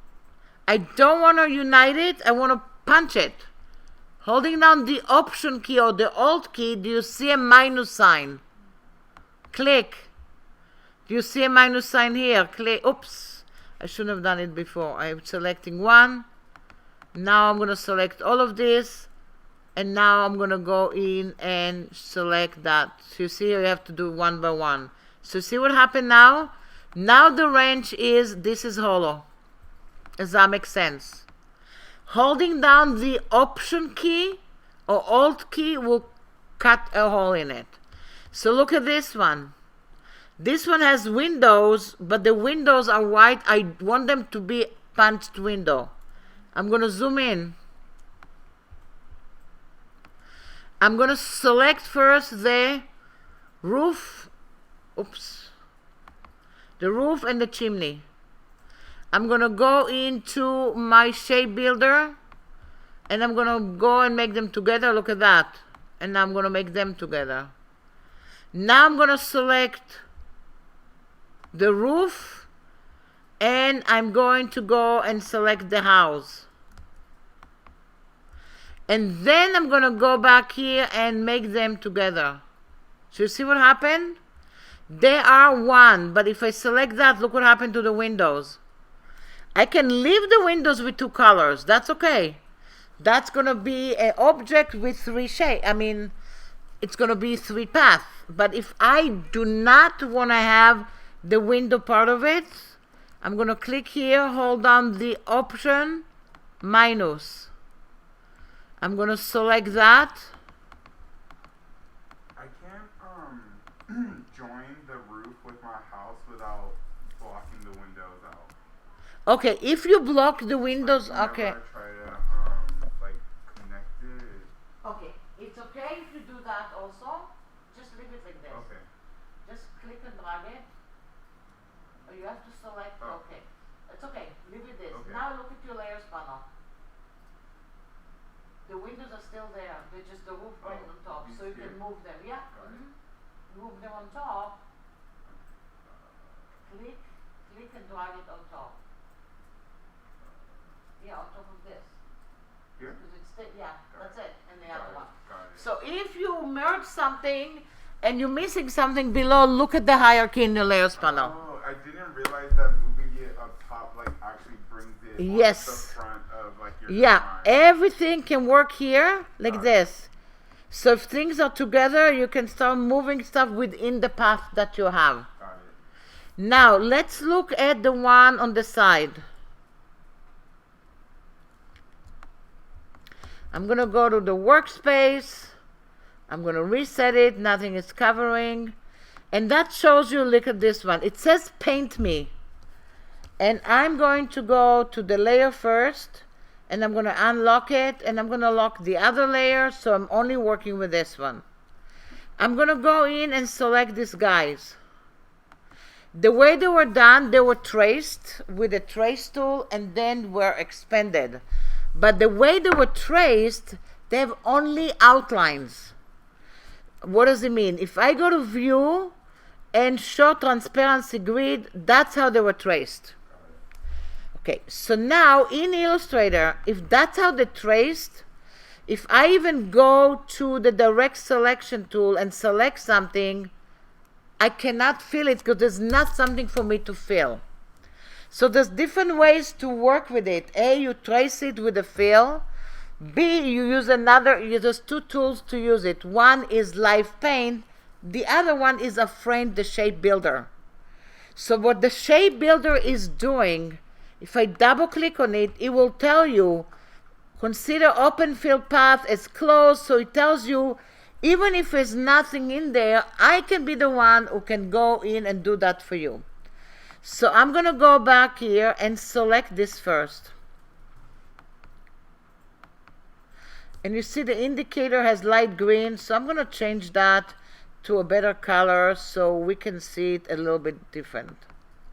I don't want to unite it. I want to punch it. Holding down the Option key or the Alt key, do you see a minus sign? Click. Do you see a minus sign here? Click. Oops. I shouldn't have done it before. I'm selecting one. Now I'm going to select all of this. And now I'm going to go in and select that. So you see here you have to do one by one. So see what happened now? Now the wrench is, this is hollow. Does that make sense? Holding down the Option key or Alt key will cut a hole in it. So look at this one. This one has windows, but the windows are white. I want them to be punched window. I'm going to zoom in. I'm going to select first the roof. Oops. The roof and the chimney. I'm going to go into my shape builder and I'm gonna go and make them together. Look at that. And now I'm gonna make them together. Now I'm gonna select the roof, and I'm going to go and select the house. And then I'm gonna go back here and make them together. So you see what happened? They are one, but if I select that, look what happened to the windows. I can leave the windows with two colors. That's okay. That's gonna be an object with three shades. I mean, it's gonna be three paths. But if I do not wanna have the window part of it, I'm gonna click here, hold down the option, minus. I'm gonna select that. I can't join the roof with my house without blocking the windows out. Okay, if you block the windows, Whenever okay. I try to like connect it. Okay, it's okay if you do that also. Just leave it like this. Okay. Just click and drag it. Or you have to select, Oh. okay. It's okay, leave it this. Okay. Now look at your layers panel. The windows are still there. They're just the roof right on top. these So you here. can move them. Yeah. Got it. Move them on top. Click and drag it on top. Yeah, on top of this. Here? Because it's yeah, Got that's it. And the other one. Got it. So if you merge something and you're missing something below, look at the hierarchy in the layers panel. Oh, I didn't realize that moving it up top like actually brings it Yes. off the front of like your Yeah, design. everything can work here like this. So if things are together, you can start moving stuff within the path that you have. Got it. Now, let's look at the one on the side. I'm going to go to the workspace. I'm going to reset it. Nothing is covering. And that shows you, look at this one. It says paint me. And I'm going to go to the layer first. And I'm going to unlock it. And I'm going to lock the other layer. So I'm only working with this one. I'm going to go in and select these guys. The way they were done, they were traced with a trace tool and then were expanded. But the way they were traced, they have only outlines. What does it mean? If I go to view and show transparency grid, that's how they were traced. Okay, so now in Illustrator, if that's how they're traced, if I even go to the direct selection tool and select something, I cannot fill it because there's not something for me to fill. So there's different ways to work with it. A, you trace it with a fill. B, you use there's two tools to use it. One is Live Paint. The other one is a frame, the Shape Builder. So what the Shape Builder is doing, if I double click on it, it will tell you, consider open fill path as closed. So it tells you, even if there's nothing in there, I can be the one who can go in and do that for you. So I'm going to go back here and select this first. And you see the indicator has light green, so I'm going to change that to a better color so we can see it a little bit different.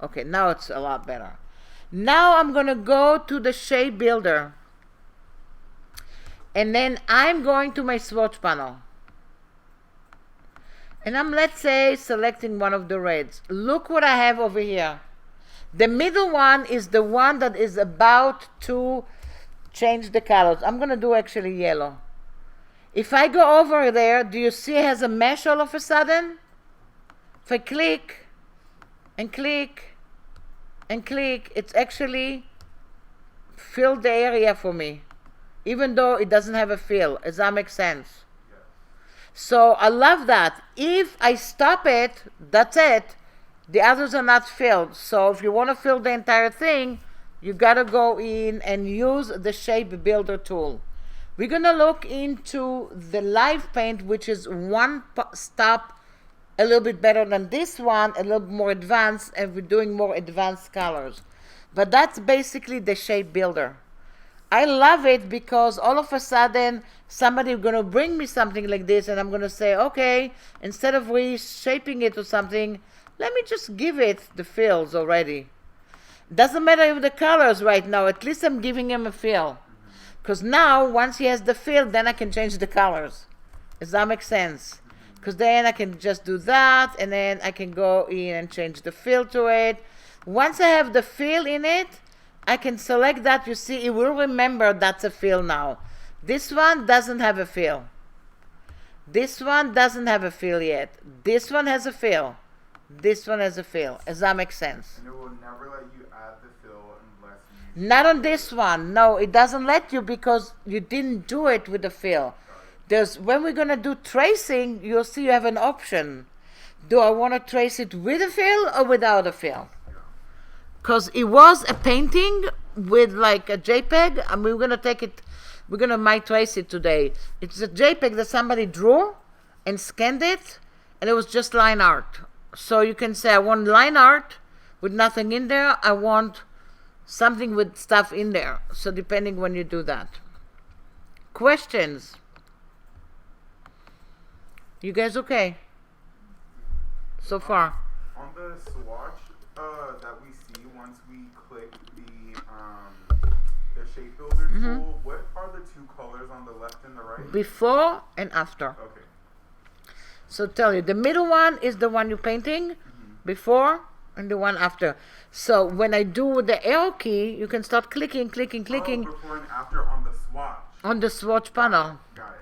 Okay, now it's a lot better. Now I'm going to go to the Shape Builder. And then I'm going to my swatch panel. And I'm, let's say, selecting one of the reds. Look what I have over here. The middle one is the one that is about to change the colors. I'm going to do actually yellow. If I go over there, do you see it has a mesh all of a sudden? If I click and click and click, it's actually filled the area for me, even though it doesn't have a fill. Does that make sense? So I love that. If I stop it, that's it. The others are not filled. So if you want to fill the entire thing, you got to go in and use the Shape Builder tool. We're going to look into the Live Paint, which is one step a little bit better than this one, a little more advanced, and we're doing more advanced colors. But that's basically the Shape Builder. I love it because all of a sudden somebody is going to bring me something like this and I'm going to say, okay, instead of reshaping it or something, let me just give it the fills already. Doesn't matter if the colors right now, at least I'm giving them a fill. Because now, once he has the fill, then I can change the colors. Does that make sense? Because then I can just do that, and then I can go in and change the fill to it. Once I have the fill in it, I can select that. You see, it will remember that's a fill now. This one doesn't have a fill. This one doesn't have a fill yet. This one has a fill. This one has a fill. Does that make sense? And it will never let you add the fill unless you. Not on this one. No, it doesn't let you because you didn't do it with the fill. When we're gonna do tracing, you'll see you have an option. Do I want to trace it with a fill or without a fill? Because it was a painting with like a JPEG, and we're gonna take it. We're gonna might trace it today. It's a JPEG that somebody drew and scanned it, and it was just line art. So you can say I want line art with nothing in there. I want something with stuff in there. So depending when you do that. Questions? You guys okay? So far? On the swatch that we see once we click the shape builder tool, what are the two colors on the left and the right? Before and after. Okay. So tell you, the middle one is the one you're painting before, and the one after. So when I do the arrow key, you can start clicking. Oh, before and after on the swatch. On the swatch panel. Got it.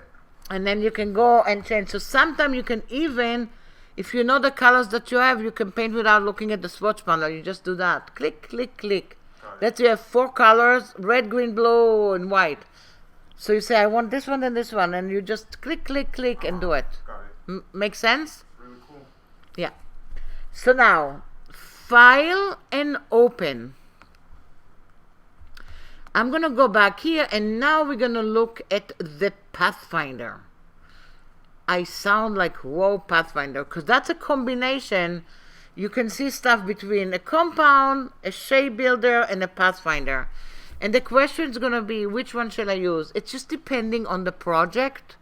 And then you can go and change. So sometimes you can even, if you know the colors that you have, you can paint without looking at the swatch panel. You just do that. Click, click, click. Let's say you have 4 colors, red, green, blue, and white. So you say, I want this one and this one. And you just click, click, click, and do it. Got it. Make sense? Really cool. Yeah. So now, file and open. I'm going to go back here, and now we're going to look at the Pathfinder. I sound like, whoa, Pathfinder, because that's a combination. You can see stuff between a compound, a shape builder, and a Pathfinder. And the question is going to be, which one shall I use? It's just depending on the project,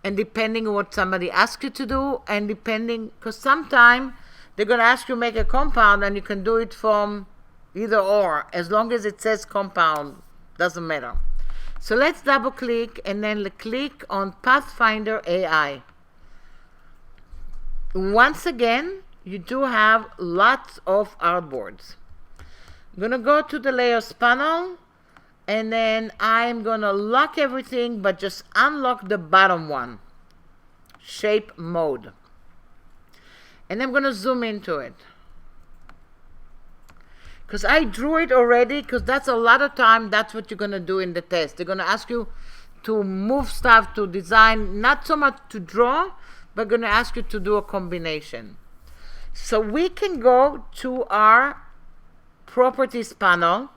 and depending on what somebody asks you to do, and depending, because sometimes they're going to ask you to make a compound, and you can do it from either or. As long as it says compound, doesn't matter. So let's double click, and then click on Pathfinder AI. Once again, you do have lots of artboards. I'm going to go to the layers panel, and then I'm going to lock everything, but just unlock the bottom one, shape mode. And I'm going to zoom into it. Because I drew it already, because that's a lot of time, that's what you're going to do in the test. They're going to ask you to move stuff, to design, not so much to draw, but going to ask you to do a combination. So we can go to our properties panel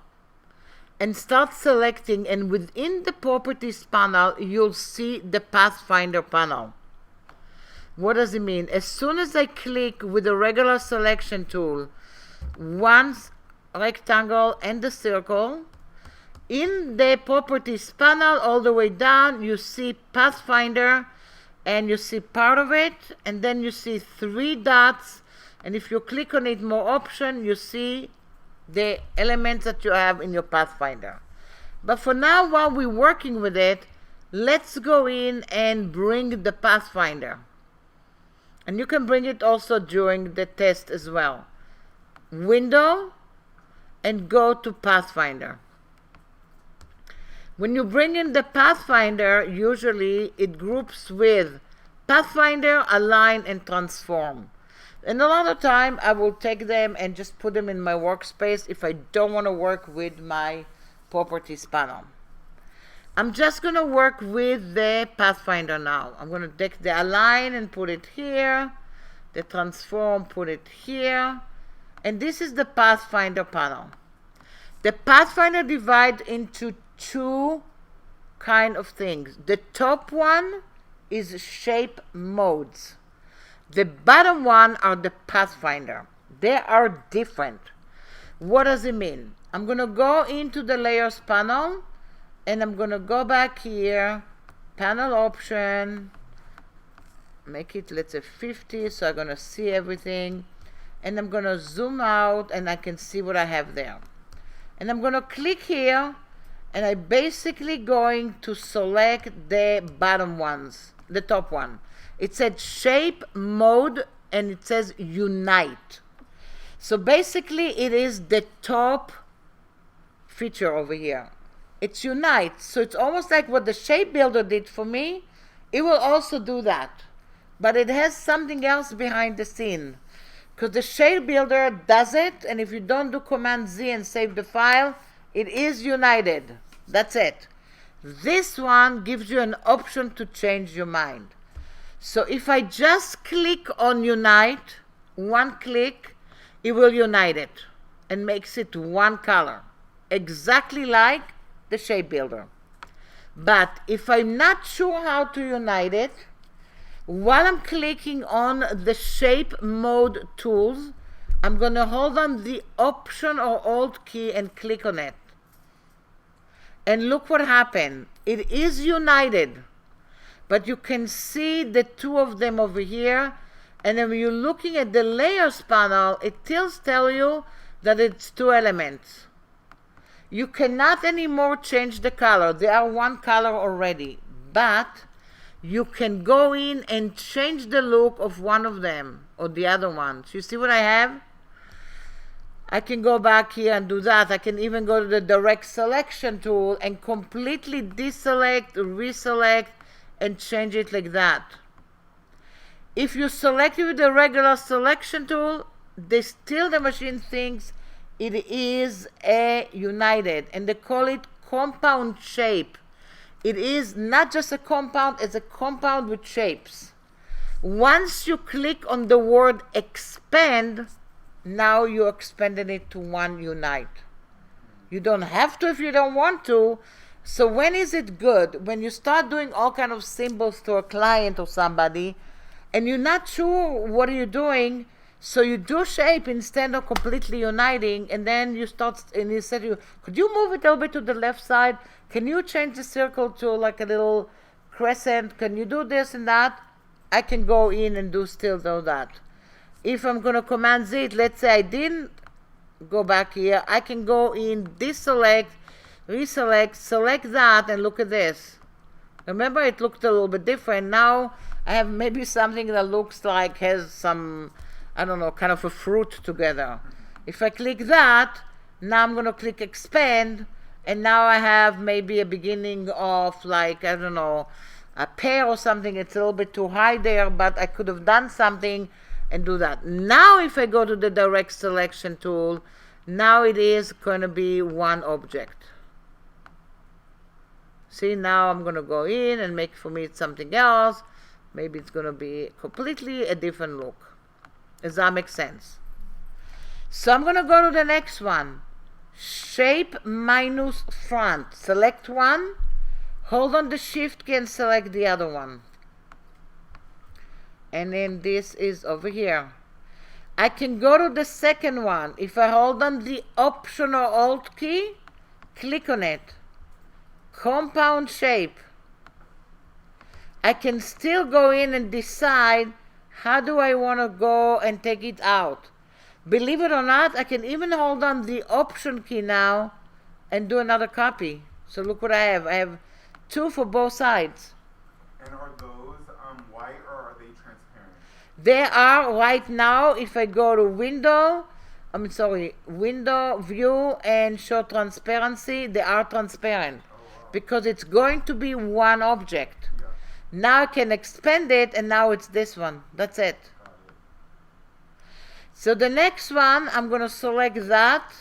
and start selecting, and within the properties panel you'll see the Pathfinder panel. What does it mean? As soon as I click with the regular selection tool, once rectangle and the circle, in the properties panel all the way down you see Pathfinder, and you see part of it, and then you see 3 dots, and if you click on it, more option, you see the elements that you have in your Pathfinder. But for now, while we're working with it, let's go in and bring the Pathfinder. And you can bring it also during the test as well. Window, and go to Pathfinder. When you bring in the Pathfinder, usually it groups with Pathfinder, Align, and Transform. And a lot of time I will take them and just put them in my workspace if I don't want to work with my properties panel. I'm just going to work with the Pathfinder now. I'm going to take the Align and put it here, the Transform, put it here, and this is the Pathfinder panel. The Pathfinder divides into 2 kind of things. The top one is shape modes. The bottom one are the Pathfinder. They are different. What does it mean? I'm going to go into the layers panel, and I'm going to go back here, panel option, make it, let's say 50, so I'm going to see everything, and I'm going to zoom out, and I can see what I have there. And I'm going to click here, and I'm basically going to select the bottom ones, the top one. It said shape mode and it says unite. So basically it is the top feature over here. It's unite. So it's almost like what the shape builder did for me. It will also do that. But it has something else behind the scene. Because the shape builder does it, and if you don't do Command Z and save the file, it is united. That's it. This one gives you an option to change your mind. So if I just click on unite, one click, it will unite it and makes it one color, exactly like the shape builder. But if I'm not sure how to unite it, while I'm clicking on the shape mode tools, I'm going to hold on the Option or Alt key and click on it. And look what happened. It is united, but you can see the two of them over here. And then when you're looking at the layers panel, it still tells you that it's two elements. You cannot anymore change the color. They are one color already. But you can go in and change the look of one of them or the other one. So you see what I have? I can go back here and do that. I can even go to the direct selection tool and completely deselect, reselect, and change it like that. If you select it with the regular selection tool, the machine thinks it is a united, and they call it compound shape. It is not just a compound, it's a compound with shapes. Once you click on the word expand, now you expanded it to one unite. You don't have to if you don't want to. So when is it good? When you start doing all kind of symbols to a client or somebody, and you're not sure what are you doing, so you do shape instead of completely uniting, and then you start, and he said to you, could you move it a little bit to the left side? Can you change the circle to like a little crescent? Can you do this and that? I can go in and do that. If I'm going to Command Z, let's say I didn't go back here, I can go in, deselect, reselect, select that, and look at this. Remember, it looked a little bit different. Now I have maybe something that looks like has some, I don't know, kind of a fruit together. If I click that, now I'm going to click expand, and now I have maybe a beginning of like, I don't know, a pear or something. It's a little bit too high there, but I could have done something and do that. Now if I go to the direct selection tool, now it is going to be one object. See, now I'm going to go in and make for me it's something else. Maybe it's going to be completely a different look. Does that make sense? So I'm going to go to the next one. Shape minus front. Select one. Hold on the Shift key and select the other one. And then this is over here. I can go to the second one. If I hold on the Option or Alt key, click on it. Compound shape. I can still go in and decide how do I want to go and take it out. Believe it or not, I can even hold on the Option key now and do another copy. So look what I have. I have two for both sides. And are those white or are they transparent? They are right now. If I go to Window, Window, View, and Show Transparency, they are transparent. Oh, wow. Because it's going to be one object. Yeah. Now I can expand it, and now it's this one. That's it. Got it. So the next one, I'm going to select that,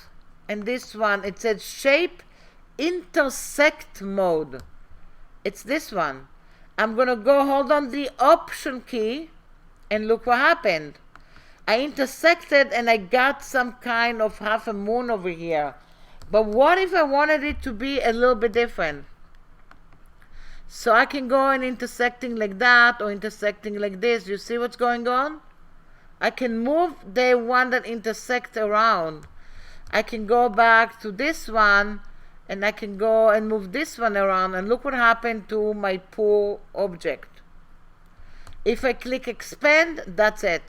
and this one, it says Shape Intersect Mode. It's this one. I'm going to go hold on the Option key, and look what happened. I intersected, and I got some kind of half a moon over here. But what if I wanted it to be a little bit different? So I can go in intersecting like that, or intersecting like this. You see what's going on? I can move the one that intersects around. I can go back to this one, and I can go and move this one around, and look what happened to my poor object. If I click expand, that's it.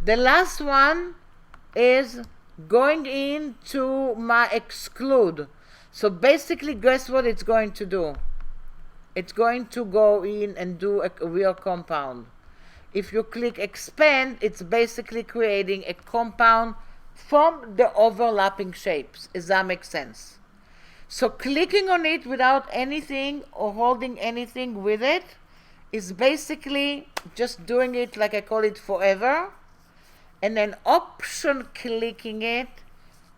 The last one is going into my exclude. So basically, guess what it's going to do? It's going to go in and do a real compound. If you click expand, it's basically creating a compound from the overlapping shapes. Does that make sense? So clicking on it without anything or holding anything with it is basically just doing it like I call it forever. And then option clicking it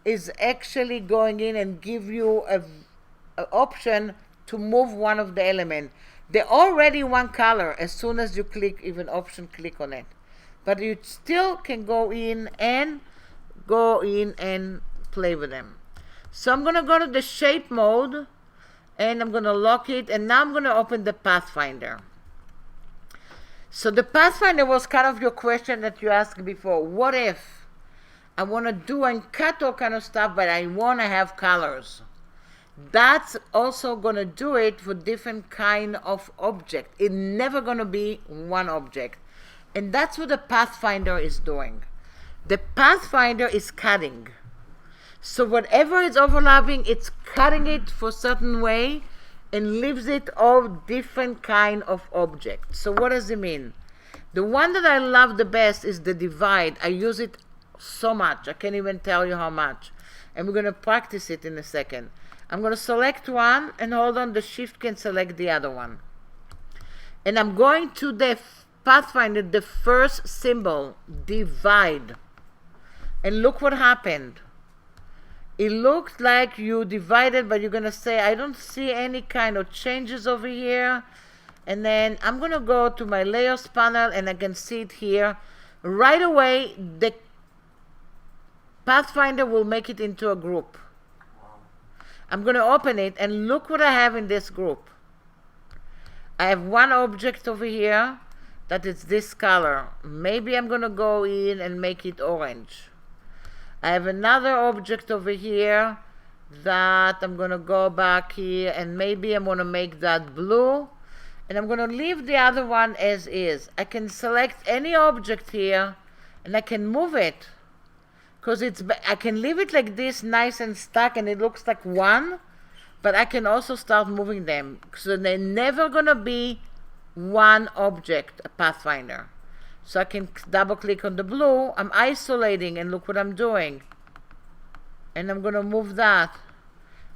is actually going in and give you a option to move one of the element. They're already one color as soon as you click, even option click on it. But you still can go in and play with them. So I'm going to go to the shape mode and I'm going to lock it, and now I'm going to open the Pathfinder. So the Pathfinder was kind of your question that you asked before. What if I want to do and cut all kind of stuff, but I want to have colors? That's also going to do it for different kind of object. It's never going to be one object. And that's what the Pathfinder is doing. The Pathfinder is cutting. So whatever is overlapping, it's cutting it for a certain way and leaves it all different kind of objects. So what does it mean? The one that I love the best is the divide. I use it so much. I can't even tell you how much. And we're going to practice it in a second. I'm going to select one and hold on the shift can select the other one. And I'm going to the Pathfinder, the first symbol, divide. And look what happened. It looked like you divided, but you're going to say, I don't see any kind of changes over here. And then I'm going to go to my layers panel and I can see it here. Right away, the Pathfinder will make it into a group. I'm going to open it and look what I have in this group. I have one object over here that is this color. Maybe I'm going to go in and make it orange. I have another object over here that I'm going to go back here and maybe I'm going to make that blue. And I'm going to leave the other one as is. I can select any object here and I can move it. Because I can leave it like this, nice and stuck, and it looks like one, but I can also start moving them. So they're never going to be one object, a Pathfinder. So I can double click on the blue, I'm isolating, and look what I'm doing. And I'm going to move that.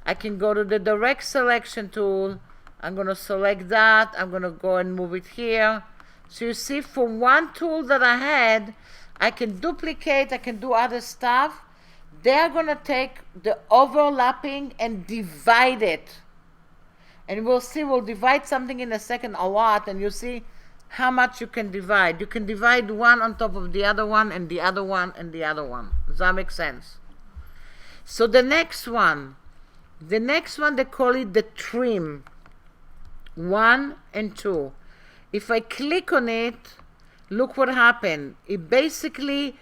I can go to the direct selection tool, I'm going to select that, I'm going to go and move it here. So you see, for one tool that I had, I can duplicate, I can do other stuff. They're going to take the overlapping and divide it. And we'll see, we'll divide something in a second a lot, and you'll see how much you can divide. You can divide one on top of the other one, and the other one, and the other one. Does that make sense? So the next one, they call it the trim. 1 and 2. If I click on it, look what happened. It basically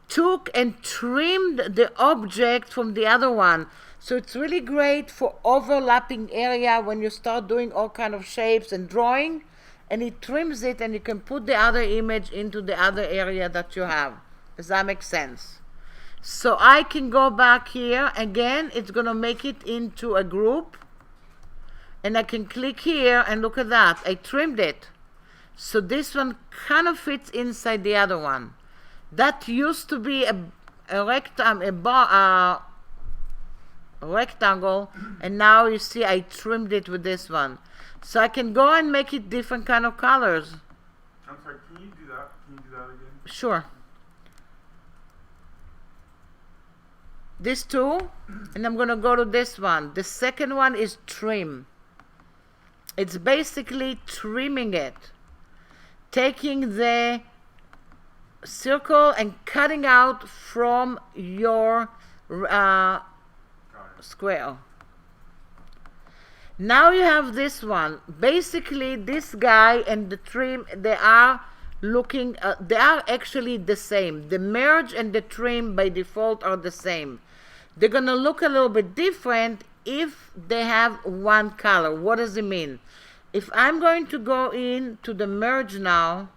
took and trimmed the object from the other one. So it's really great for overlapping area when you start doing all kind of shapes and drawing, and it trims it and you can put the other image into the other area that you have. Does that make sense? So I can go back here. Again, it's going to make it into a group. And I can click here and look at that. I trimmed it. So this one kind of fits inside the other one. That used to be a rectangle, and now you see I trimmed it with this one. So I can go and make it different kind of colors. I'm sorry, can you do that? Can you do that again? Sure. This two, and I'm going to go to this one. The second one is trim. It's basically trimming it. Taking the circle and cutting out from your square. Now you have this one. Basically, this guy and the trim, they are actually the same. The merge and the trim by default are the same. They're going to look a little bit different if they have one color. What does it mean? If I'm going to go in to the merge now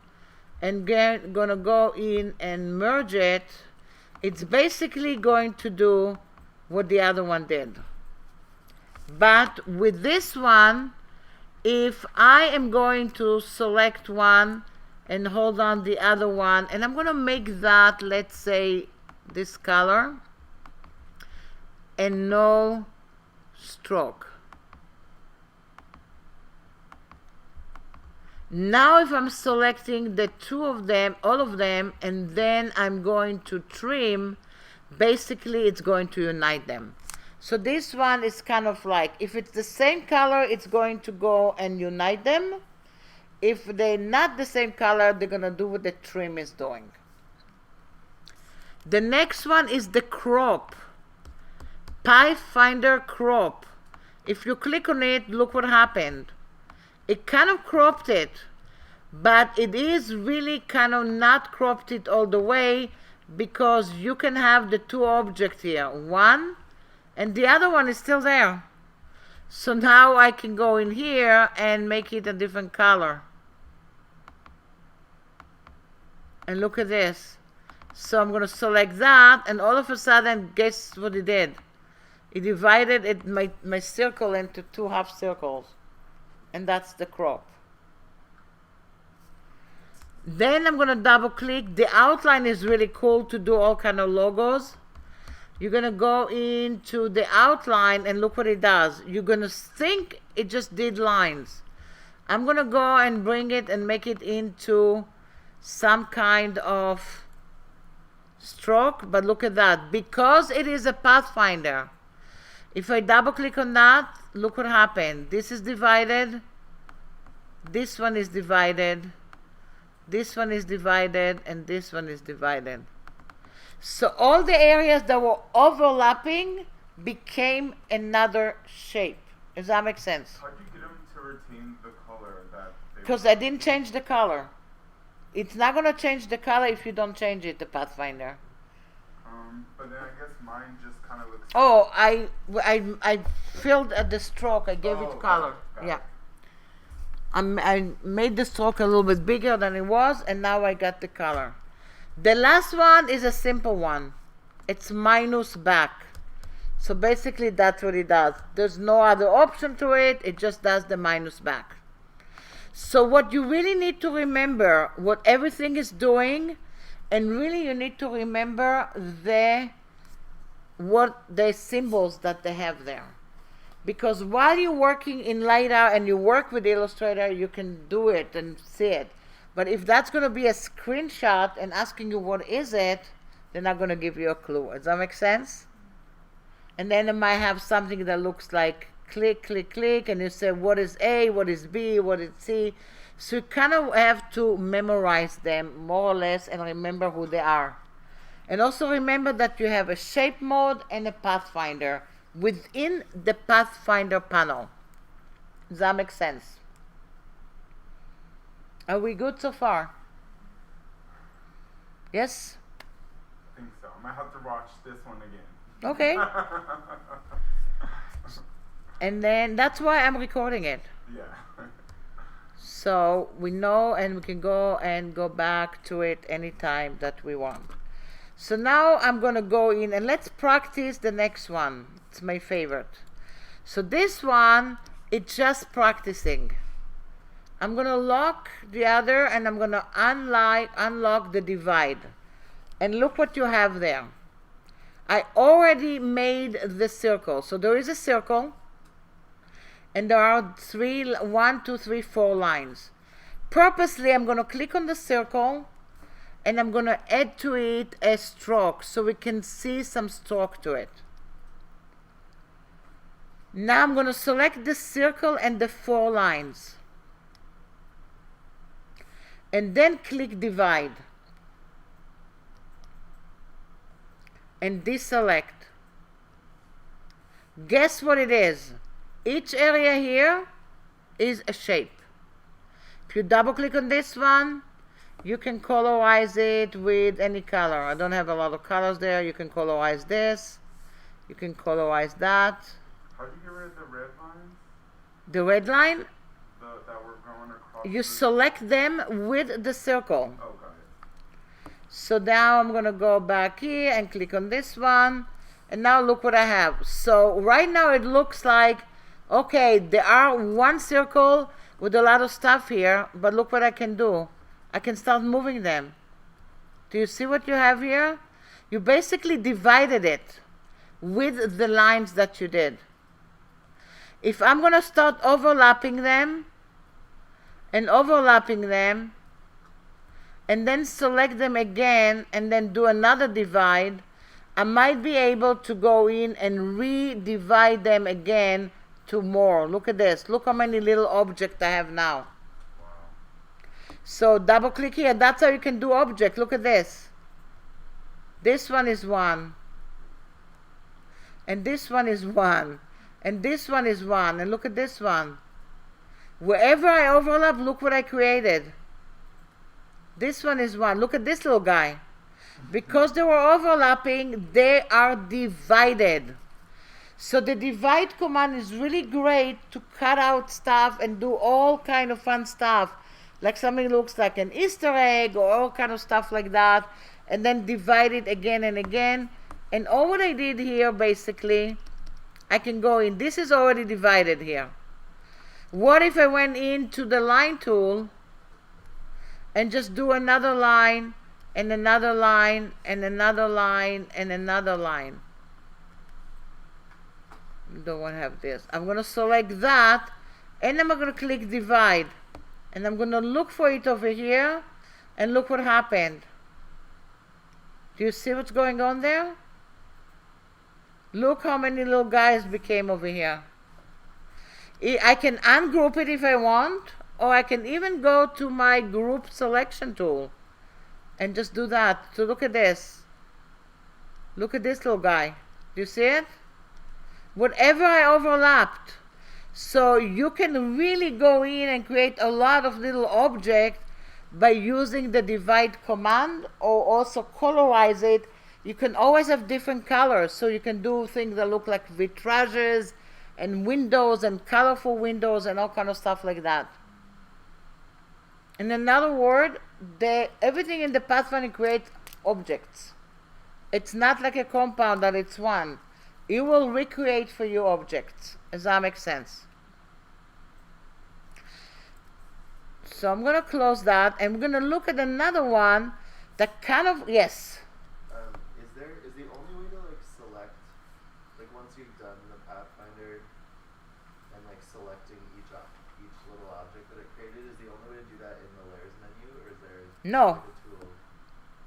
and going to go in and merge it, it's basically going to do what the other one did. But with this one, if I am going to select one and hold on the other one, and I'm going to make that, let's say, this color, and no stroke. Now if I'm selecting the two of them, all of them, and then I'm going to trim, basically it's going to unite them. So this one is kind of like, if it's the same color, it's going to go and unite them. If they're not the same color, they're going to do what the trim is doing. The next one is the crop. Pathfinder crop. If you click on it, look what happened. It kind of cropped it, but it is really kind of not cropped it all the way, because you can have the two objects here, one and the other one is still there. So now I can go in here and make it a different color. And look at this. So I'm going to select that, and all of a sudden, guess what it did? It divided it, my circle into two half circles. And that's the crop. Then I'm going to double click. The outline is really cool to do all kind of logos. You're going to go into the outline and look what it does. You're going to think it just did lines. I'm going to go and bring it and make it into some kind of stroke. But look at that. Because it is a Pathfinder, if I double click on that, look what happened. This is divided. This one is divided. This one is divided. And this one is divided. So all the areas that were overlapping became another shape. Does that make sense? How do you get them to retain the color that they Because I didn't change the color. It's not going to change the color if you don't change it, the Pathfinder. But then I guess mine just kind of looks... Oh, I filled the stroke. I gave it color. got Yeah. it. I made the stroke a little bit bigger than it was, and now I got the color. The last one is a simple one. It's minus back. So basically that's what it does. There's no other option to it. It just does the minus back. So what you really need to remember, what everything is doing, and really you need to remember what the symbols that they have there. Because while you're working in LiDAR and you work with Illustrator, you can do it and see it. But if that's going to be a screenshot and asking you what is it, they're not going to give you a clue. Does that make sense? And then it might have something that looks like click, click, click, and you say what is A, what is B, what is C. So you kind of have to memorize them more or less and remember who they are. And also remember that you have a shape mode and a Pathfinder within the Pathfinder panel. Does that make sense? Are we good so far? Yes? I think so. I might have to watch this one again. Okay. And then that's why I'm recording it. Yeah. So we know, and we can go back to it anytime that we want. So now I'm going to go in and let's practice the next one. It's my favorite. So this one, it's just practicing. I'm going to lock the other and I'm going to unlock the divide. And look what you have there. I already made the circle. So there is a circle. And there are 1, 2, 3, 4 lines. Purposely, I'm going to click on the circle and I'm going to add to it a stroke so we can see some stroke to it. Now I'm going to select the circle and the 4 lines. And then click divide. And deselect. Guess what it is? Each area here is a shape. If you double click on this one, you can colorize it with any color. I don't have a lot of colors there. You can colorize this. You can colorize that. How do you get rid of the red lines? The red line, That were going across you select them with the circle. Oh, got it. So now I'm going to go back here and click on this one. And now look what I have. So right now it looks like Okay, there are one circle with a lot of stuff here, but look what I can do. I can start moving them. Do you see what you have here? You basically divided it with the lines that you did. If I'm going to start overlapping them and overlapping them and then select them again and then do another divide, I might be able to go in and re-divide them again to more. Look at this. Look how many little objects I have now. So double click here. That's how you can do object. Look at this. This one is 1. And this one is 1. And this one is 1. And look at this one. Wherever I overlap, look what I created. This one is 1. Look at this little guy. Because they were overlapping, they are divided. So the divide command is really great to cut out stuff and do all kind of fun stuff. Like something looks like an Easter egg or all kind of stuff like that. And then divide it again and again. And all what I did here, basically, I can go in. This is already divided here. What if I went into the line tool and just do another line and another line and another line and another line? Don't want to have this. I'm going to select that and I'm going to click divide. And I'm going to look for it over here and look what happened. Do you see what's going on there? Look how many little guys became over here. I can ungroup it if I want, or I can even go to my group selection tool and just do that. So look at this. Look at this little guy. Do you see it? Whatever I overlapped. So you can really go in and create a lot of little objects by using the divide command, or also colorize it. You can always have different colors, so you can do things that look like vitrages and windows and colorful windows and all kind of stuff like that. In another word, everything in the Pathfinder creates objects. It's not like a compound that it's one. It will recreate for you objects. Does that make sense? So I'm going to close that and we're going to look at another one that kind of, yes. Is the only way to like select, like once you've done the Pathfinder and like selecting each little object that it created, is the only way to do that in the layers menu, or is there no like a tool?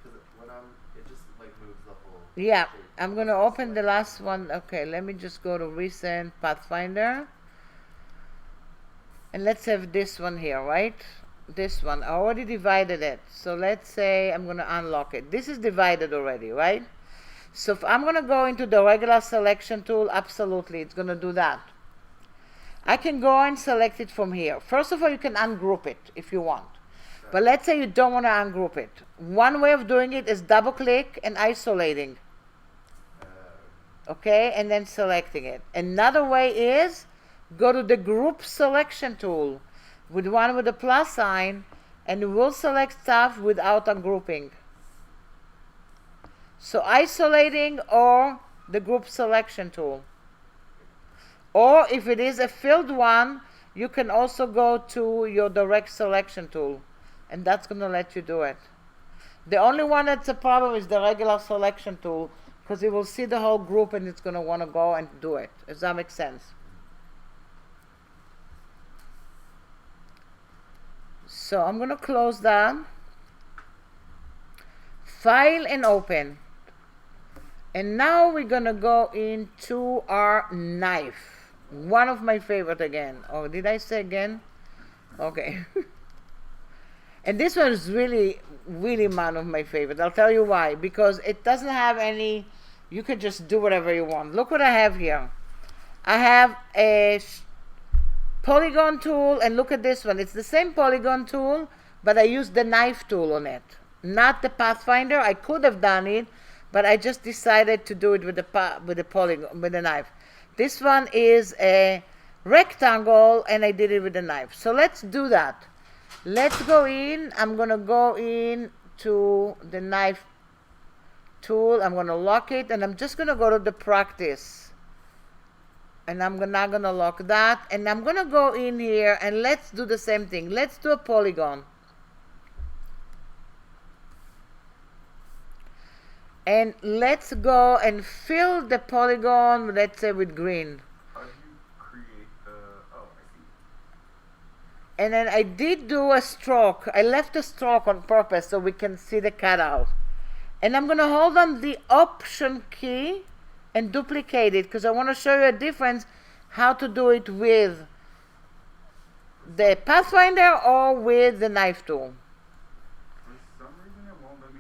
Because when it just like moves the whole. Yeah, shape. I'm going to open the last one. Okay, let me just go to recent Pathfinder. And let's have this one here, right? This one. I already divided it. So let's say I'm going to unlock it. This is divided already, right? So if I'm going to go into the regular selection tool, absolutely, it's going to do that. I can go and select it from here. First of all, you can ungroup it if you want. But let's say you don't want to ungroup it. One way of doing it is double click and isolating. Okay, and then selecting it. Another way is go to the group selection tool with one with a plus sign, and it will select stuff without ungrouping. So isolating or the group selection tool. Or if it is a filled one, you can also go to your direct selection tool, and that's going to let you do it. The only one that's a problem is the regular selection tool, because it will see the whole group and it's going to want to go and do it. Does that make sense? So I'm going to close that. File and open. And now we're going to go into our knife. One of my favorite again. Oh, did I say again? Okay. And this one is really, really one of my favorite. I'll tell you why. Because it doesn't have any, you can just do whatever you want. Look what I have here. I have a polygon tool, and look at this one. It's the same polygon tool, but I used the knife tool on it. Not the Pathfinder. I could have done it, but I just decided to do it with the polygon, with the knife. This one is a rectangle, and I did it with the knife. So let's do that. Let's go in. I'm going to go in to the knife tool. I'm going to lock it, and I'm just going to go to the practice. And I'm not gonna lock that. And I'm gonna go in here and let's do the same thing. Let's do a polygon. And let's go and fill the polygon, let's say with green. How do you create the? Oh, I see. And then I did do a stroke. I left a stroke on purpose so we can see the cutout. And I'm gonna hold on the Option key and duplicate it because I want to show you a difference how to do it with the Pathfinder or with the knife tool. For some reason, it won't let me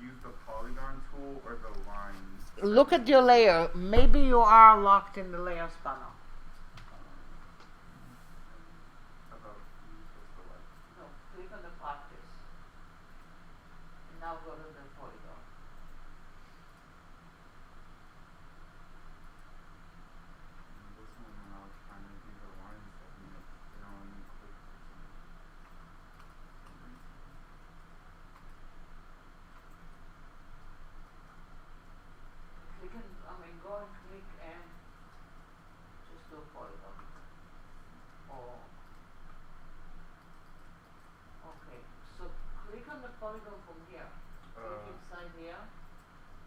use the polygon tool or the lines. Look at your layer. Maybe you are locked in the layers panel. About select. No, click on the practice. And now go to the polygon. This one, when I was trying to do the line segment, it only clicked for some reason. Click and, go and click and just do a polygon. Oh. Okay, so click on the polygon from here. Click inside here,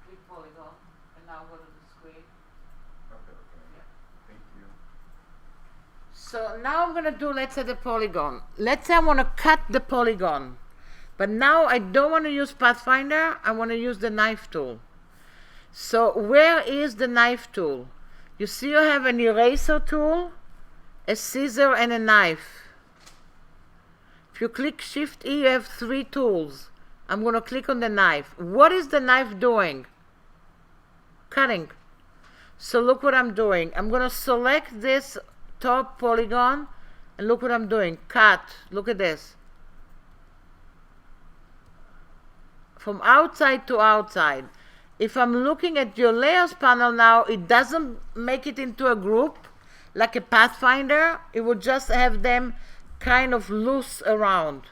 click polygon, and now go to the screen. Okay. Yeah. Thank you. So now I'm gonna do, let's say, the polygon. Let's say I wanna cut the polygon. But now I don't wanna use Pathfinder, I wanna use the knife tool. So where is the knife tool? You see you have an eraser tool, a scissor, and a knife. If you click Shift E, you have 3 tools. I'm gonna click on the knife. What is the knife doing? Cutting. So look what I'm doing. I'm gonna select this top polygon and look what I'm doing. Cut. Look at this. From outside to outside. If I'm looking at your layers panel now, it doesn't make it into a group like a Pathfinder. It will just have them kind of loose around.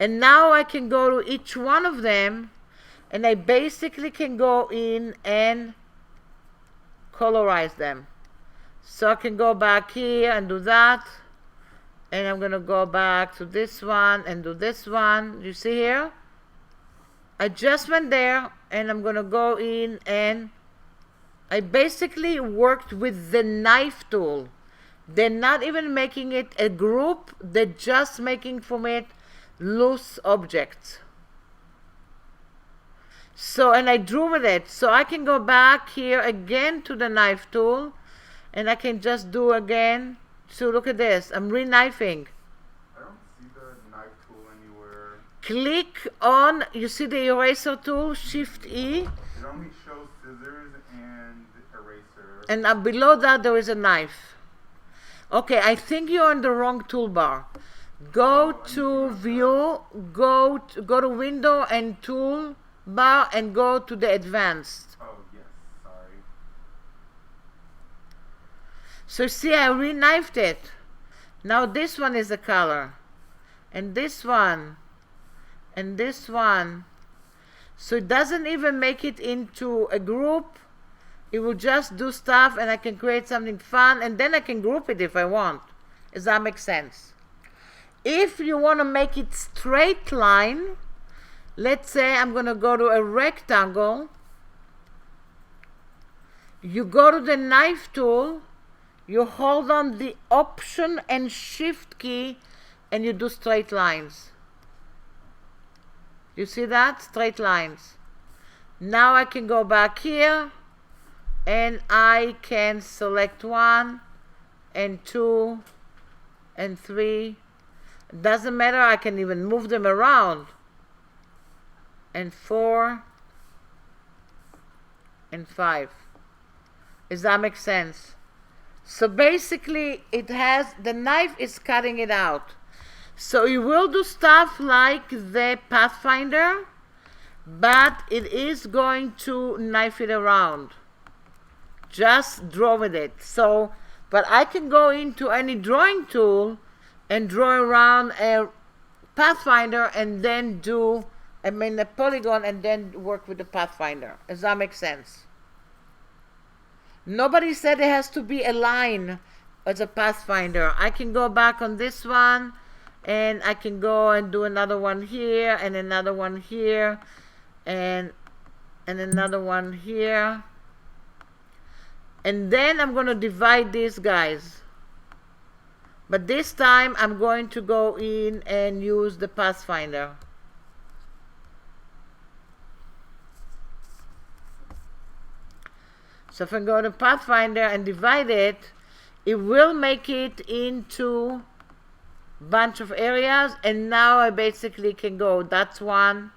And now I can go to each one of them and I basically can go in and colorize them. So I can go back here and do that. And I'm gonna go back to this one and do this one. You see here? I just went there and I'm gonna go in and I basically worked with the knife tool. They're not even making it a group, they're just making from it loose objects. So, and I drew with it. So I can go back here again to the knife tool and I can just do again. So look at this, I'm re-knifing. I don't see the knife tool anywhere. Click on, you see the eraser tool, Shift E, It only shows scissors and eraser. and below that there is a knife. Okay, I think you're on the wrong toolbar. Go to View, go to Window and Toolbar and go to the Advanced. Oh, yes, sorry. So see, I re-knifed it. Now this one is the color. And this one. And this one. So it doesn't even make it into a group. It will just do stuff and I can create something fun and then I can group it if I want. Does that make sense? If you want to make it straight line, let's say I'm going to go to a rectangle. You go to the knife tool, you hold on the Option and Shift key and you do straight lines. You see that? Straight lines. Now I can go back here and I can select 1 and 2 and 3. Doesn't matter, I can even move them around. And 4 and 5. Does that make sense? So basically it has, the knife is cutting it out. So you will do stuff like the Pathfinder, but it is going to knife it around. Just draw with it. So, but I can go into any drawing tool and draw around a Pathfinder and then do, a polygon and then work with the Pathfinder. Does that make sense? Nobody said it has to be a line as a pathfinder. I can go back on this one, and I can go and do another one here, and another one here, and another one here. And then I'm going to divide these guys. But this time I'm going to go in and use the pathfinder. So if I go to pathfinder and divide it, it will make it into bunch of areas, and now I basically can go, that's one,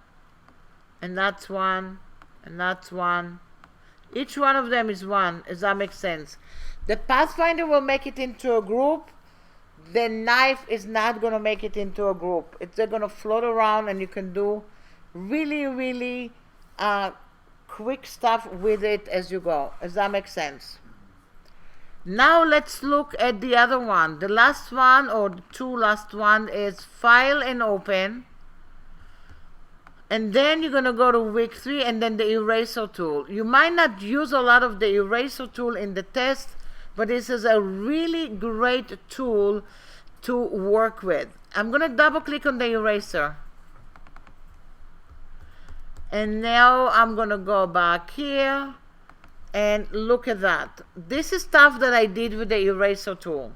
and that's one, and that's one. Each one of them is one. Does that make sense? The pathfinder will make it into a group. The knife is not going to make it into a group. They're going to float around, and you can do really, really quick stuff with it as you go. Does that make sense? Now let's look at the other one. The last one, or the two last one, is file and open. And then you're going to go to week 3 and then the eraser tool. You might not use a lot of the eraser tool in the test, but this is a really great tool to work with. I'm going to double click on the eraser. And now I'm going to go back here and look at that. This is stuff that I did with the eraser tool.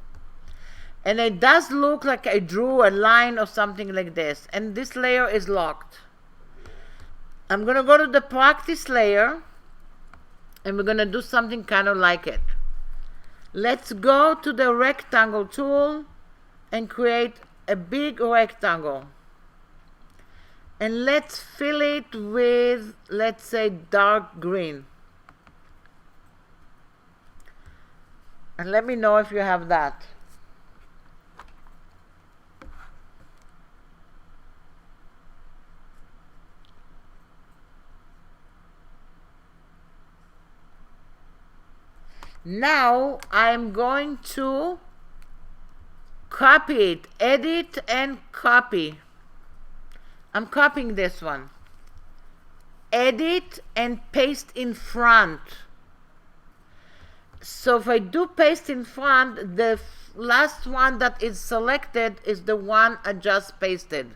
And it does look like I drew a line or something like this. And this layer is locked. I'm going to go to the practice layer, and we're going to do something kind of like it. Let's go to the rectangle tool and create a big rectangle. And let's fill it with, let's say, dark green. And let me know if you have that. Now I'm going to copy it, edit and copy. I'm copying this one. Edit and paste in front. So if I do paste in front, the last one that is selected is the one I just pasted.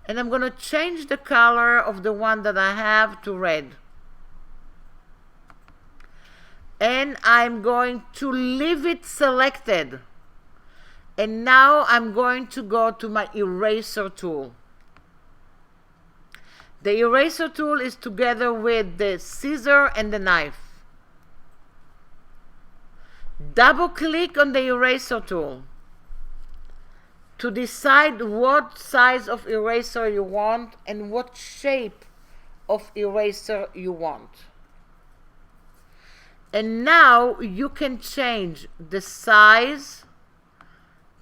And I'm going to change the color of the one that I have to red. And I'm going to leave it selected. And now I'm going to go to my eraser tool. The eraser tool is together with the scissor and the knife. Double click on the eraser tool to decide what size of eraser you want and what shape of eraser you want. And now you can change the size,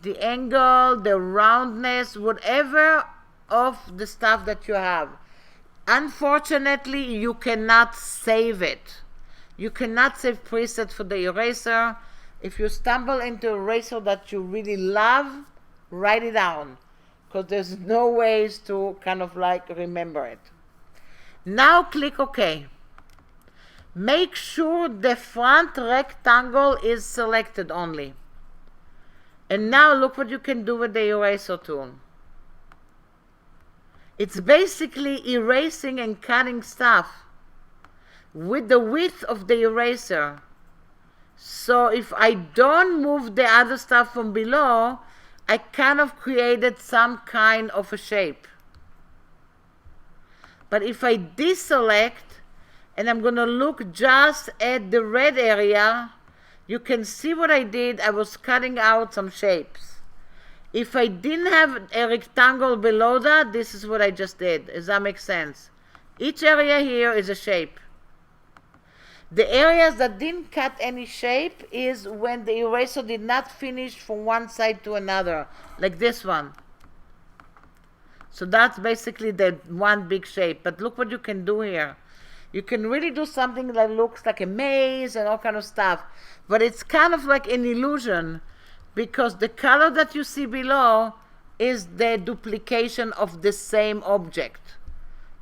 the angle, the roundness, whatever of the stuff that you have. Unfortunately, you cannot save it. You cannot save presets for the eraser. If you stumble into an eraser that you really love, write it down, because there's no ways to kind of like remember it. Now click OK. Make sure the front rectangle is selected only. And now look what you can do with the eraser tool. It's basically erasing and cutting stuff with the width of the eraser. So if I don't move the other stuff from below, I kind of created some kind of a shape. But if I deselect, and I'm going to look just at the red area, you can see what I did. I was cutting out some shapes. If I didn't have a rectangle below that, this is what I just did. Does that make sense? Each area here is a shape. The areas that didn't cut any shape is when the eraser did not finish from one side to another, like this one. So that's basically the one big shape. But look what you can do here. You can really do something that looks like a maze and all kind of stuff. But it's kind of like an illusion, because the color that you see below is the duplication of the same object.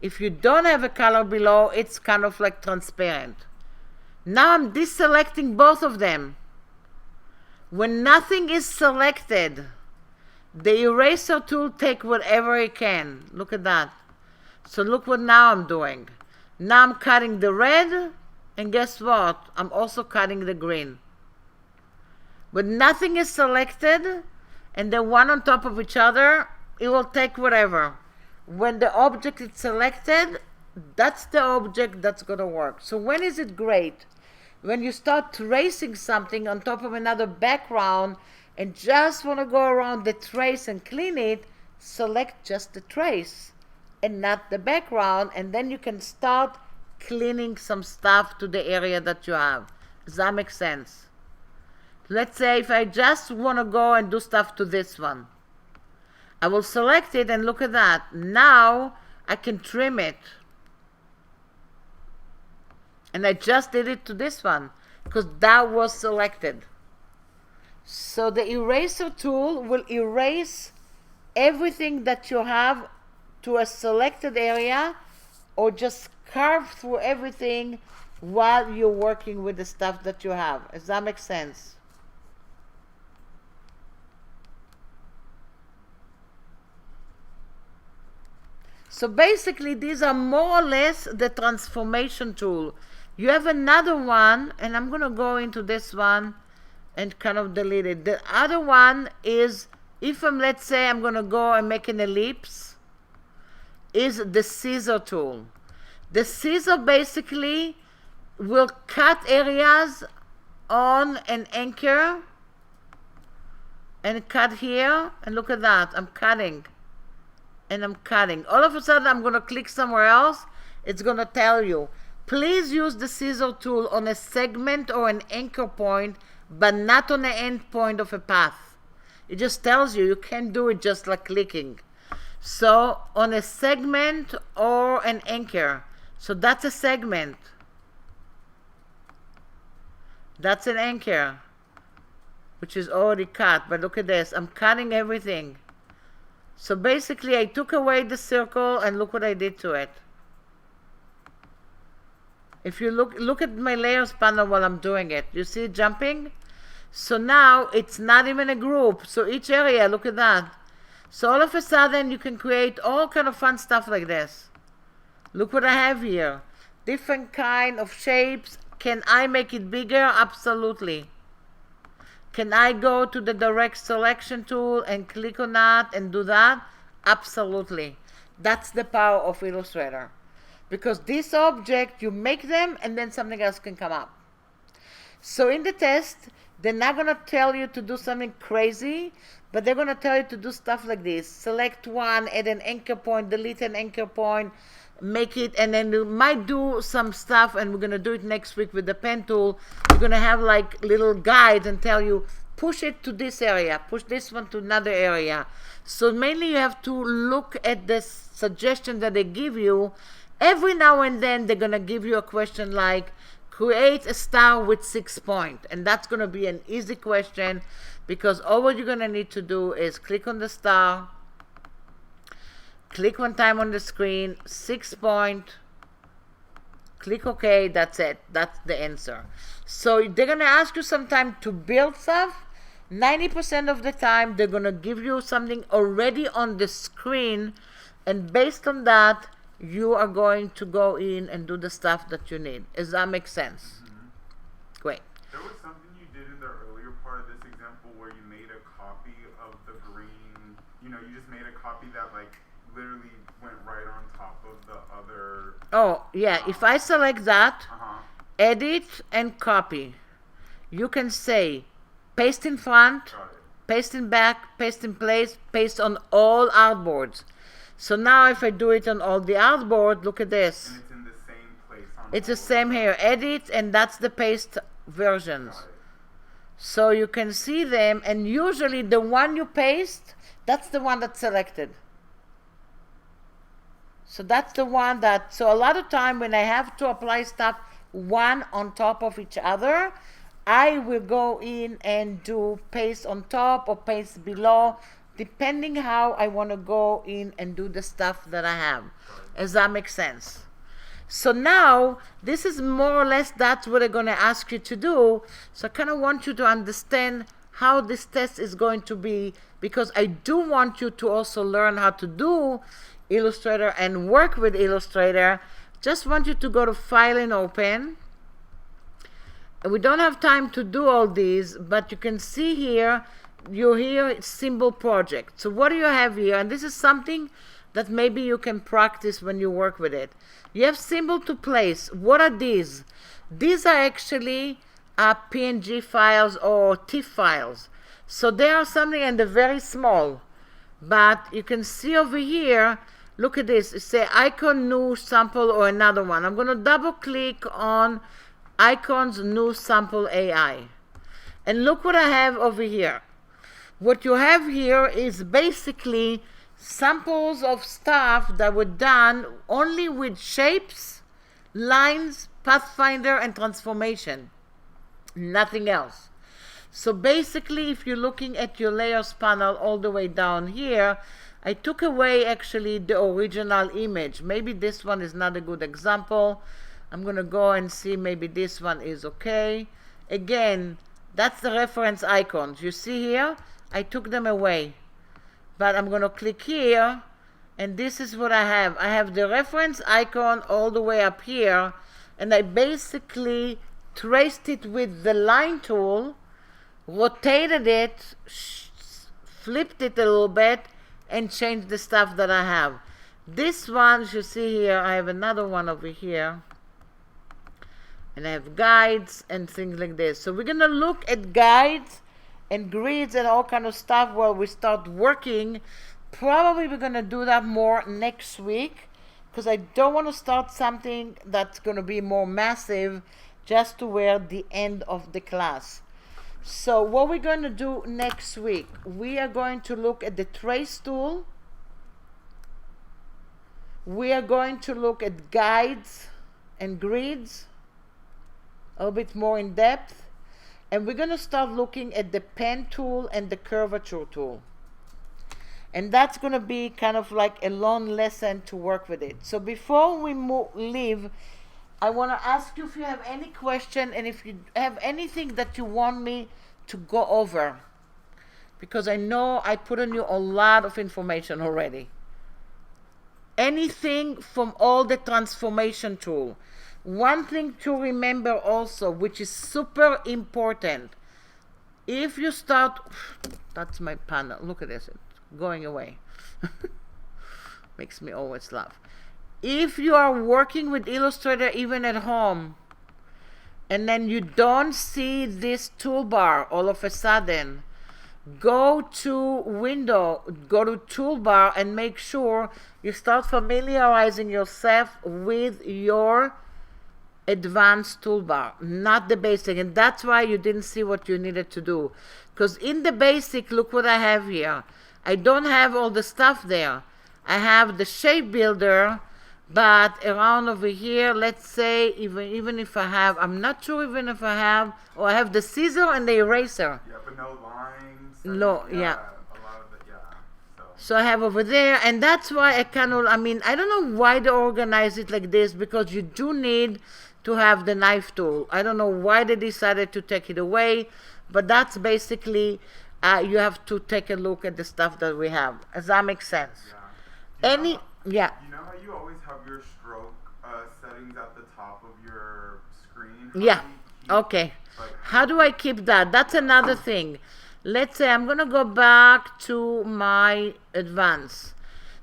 If you don't have a color below, it's kind of like transparent. Now I'm deselecting both of them. When nothing is selected, the eraser tool take whatever it can. Look at that. So look what now I'm doing. Now I'm cutting the red, and guess what? I'm also cutting the green. When nothing is selected, and they're one on top of each other, it will take whatever. When the object is selected, that's the object that's going to work. So when is it great? When you start tracing something on top of another background and just want to go around the trace and clean it, select just the trace and not the background, and then you can start cleaning some stuff to the area that you have. Does that make sense? Let's say if I just want to go and do stuff to this one, I will select it and look at that. Now I can trim it. And I just did it to this one because that was selected. So the eraser tool will erase everything that you have to a selected area, or just carve through everything while you're working with the stuff that you have. Does that make sense? So basically these are more or less the transformation tool. You have another one, and I'm going to go into this one and kind of delete it. The other one is, if let's say I'm going to go and make an ellipse, is the scissor tool. The scissor basically will cut areas on an anchor and cut here, and look at that, I'm cutting. And I'm cutting. All of a sudden I'm going to click somewhere else. It's going to tell you, please use the scissor tool on a segment or an anchor point, but not on the end point of a path. It just tells you you can't do it just like clicking. So on a segment or an anchor. So that's a segment. That's an anchor, which is already cut. But look at this. I'm cutting everything. So basically I took away the circle and look what I did to it. If you look at my layers panel while I'm doing it, you see it jumping? So now it's not even a group. So each area, look at that. So all of a sudden you can create all kind of fun stuff like this. Look what I have here. Different kind of shapes. Can I make it bigger? Absolutely. Can I go to the direct selection tool and click on that and do that? Absolutely. That's the power of Illustrator. Because this object, you make them and then something else can come up. So in the test, they're not going to tell you to do something crazy, but they're going to tell you to do stuff like this. Select one, add an anchor point, delete an anchor point, make it, and then you might do some stuff, and we're going to do it next week with the pen tool. You're going to have like little guides and tell you, push it to this area, push this one to another area. So mainly you have to look at the suggestion that they give you. Every now and then they're going to give you a question like, create a star with 6 points. And that's going to be an easy question, because all what you're going to need to do is click on the star, click one time on the screen, 6 point, click OK, that's it. That's the answer. So they're going to ask you sometime to build stuff. 90% of the time they're going to give you something already on the screen, and based on that you are going to go in and do the stuff that you need. Does that make sense? Mm-hmm. Great. There was something you did in the earlier part of this example where you made a copy of the green, you just made a copy that like literally went right on top of the other. Oh yeah, if I select that, edit and copy, you can say paste in front, paste in back, paste in place, paste on all artboards. So now if I do it on all the artboard, look at this. And it's in the same place. It's the same here. Edit, and that's the paste versions. So you can see them, and usually the one you paste, that's the one that's selected. So that's the one that, so a lot of time when I have to apply stuff one on top of each other, I will go in and do paste on top or paste below, depending how I want to go in and do the stuff that I have. Does that make sense? So now, this is more or less that's what I'm going to ask you to do. So I kind of want you to understand how this test is going to be, because I do want you to also learn how to do Illustrator and work with Illustrator. Just want you to go to File and Open. And we don't have time to do all these, but you can see here, you're here, it's Symbol Project. So what do you have here? And this is something that maybe you can practice when you work with it. You have Symbol to Place. What are these? These are actually PNG files or TIFF files. So they are something, and they're very small. But you can see over here, look at this. It says icon, new sample, or another one. I'm going to double click on icons, new sample AI. And look what I have over here. What you have here is basically samples of stuff that were done only with shapes, lines, pathfinder, and transformation. Nothing else. So basically, if you're looking at your layers panel all the way down here, I took away actually the original image. Maybe this one is not a good example. I'm going to go and see, maybe this one is okay. Again, that's the reference icons. You see here, I took them away. But I'm going to click here, and this is what I have. I have the reference icon all the way up here, and I basically traced it with the line tool, rotated it, flipped it a little bit, and changed the stuff that I have. This one, as you see here, I have another one over here. And I have guides and things like this. So we're going to look at guides and grids and all kind of stuff while we start working. Probably we're going to do that more next week, because I don't want to start something that's going to be more massive just to where the end of the class. So what we're going to do next week, we are going to look at the trace tool. We are going to look at guides and grids a little bit more in depth. And we're going to start looking at the pen tool and the curvature tool. And that's going to be kind of like a long lesson to work with it. So before we leave, I want to ask you if you have any question, and if you have anything that you want me to go over. Because I know I put on you a lot of information already. Anything from all the transformation tool. One thing to remember also, which is super important, if you start, that's my panel, look at this, it's going away. Makes me always laugh. If you are working with Illustrator even at home, and then you don't see this toolbar all of a sudden, go to Window, go to Toolbar, and make sure you start familiarizing yourself with your advanced toolbar, not the basic. And that's why you didn't see what you needed to do, because in the basic, look what I have here. I don't have all the stuff there. I have the shape builder, but around over here, let's say, even if I have, I'm not sure even if I have, or I have the scissor and the eraser. Yeah, but no lines. No, yeah. A lot of it, yeah. So I have over there, and that's why I kind of, I mean, I don't know why they organize it like this, because you do need to have the knife tool. I don't know why they decided to take it away, but that's basically, you have to take a look at the stuff that we have. Does that make sense? Yeah. Yeah. You know how you always have your stroke settings at the top of your screen? Yeah. Do you keep, Okay. like, How do I keep that? That's another thing. Let's say I'm going to go back to my advanced.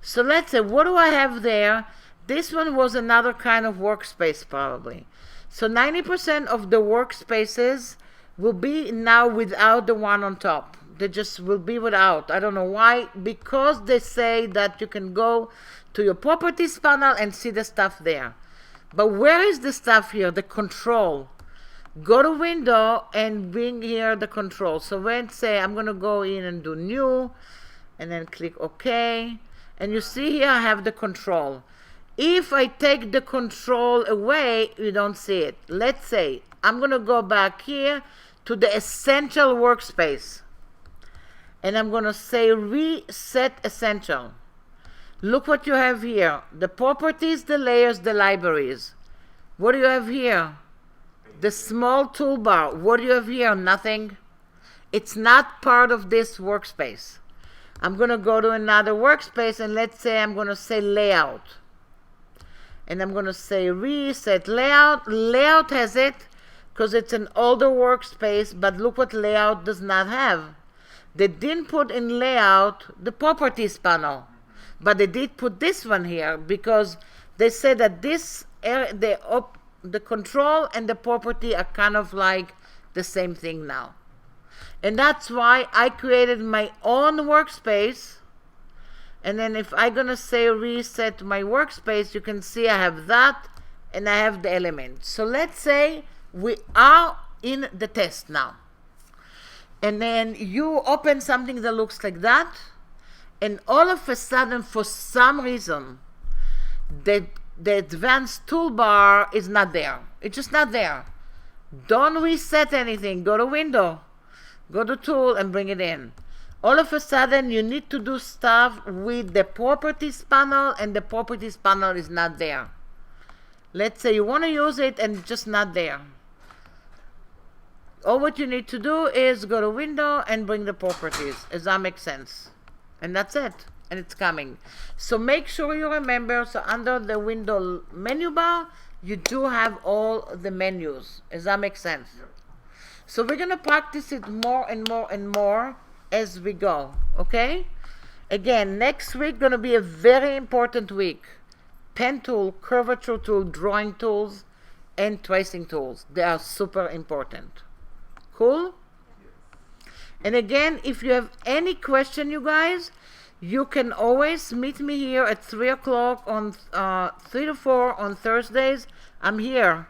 So let's say, what do I have there? This one was another kind of workspace probably. So 90% of the workspaces will be now without the one on top. They just will be without. I don't know why. Because they say that you can go to your properties panel and see the stuff there. But where is the stuff here? The control. Go to Window and bring here the control. So let's say I'm going to go in and do New, and then click OK. And you see here I have the control. If I take the control away, you don't see it. Let's say I'm going to go back here to the Essential workspace. And I'm going to say Reset Essential. Look what you have here. The properties, the layers, the libraries. What do you have here? The small toolbar. What do you have here? Nothing. It's not part of this workspace. I'm going to go to another workspace, and let's say I'm going to say layout. And I'm going to say reset layout. Layout has it because it's an older workspace, but look what layout does not have. They didn't put in layout the properties panel, but they did put this one here because they said that this the control and the property are kind of like the same thing now. And that's why I created my own workspace. And then if I'm going to say reset my workspace, you can see I have that and I have the elements. So let's say we are in the test now. And then you open something that looks like that. And all of a sudden, for some reason, the advanced toolbar is not there. It's just not there. Don't reset anything. Go to Window. Go to Tool and bring it in. All of a sudden, you need to do stuff with the Properties panel, and the Properties panel is not there. Let's say you want to use it and it's just not there. All what you need to do is go to Window and bring the Properties. Does that make sense? And that's it. And it's coming. So make sure you remember, so under the Window menu bar, you do have all the menus. Does that make sense? Yep. So we're going to practice it more and more and more as we go, okay? Again, next week going to be a very important week. Pen tool, curvature tool, drawing tools, and tracing tools. They are super important. Cool? And again, if you have any question, you guys, you can always meet me here at 3 o'clock on 3 to 4 on Thursdays. I'm here.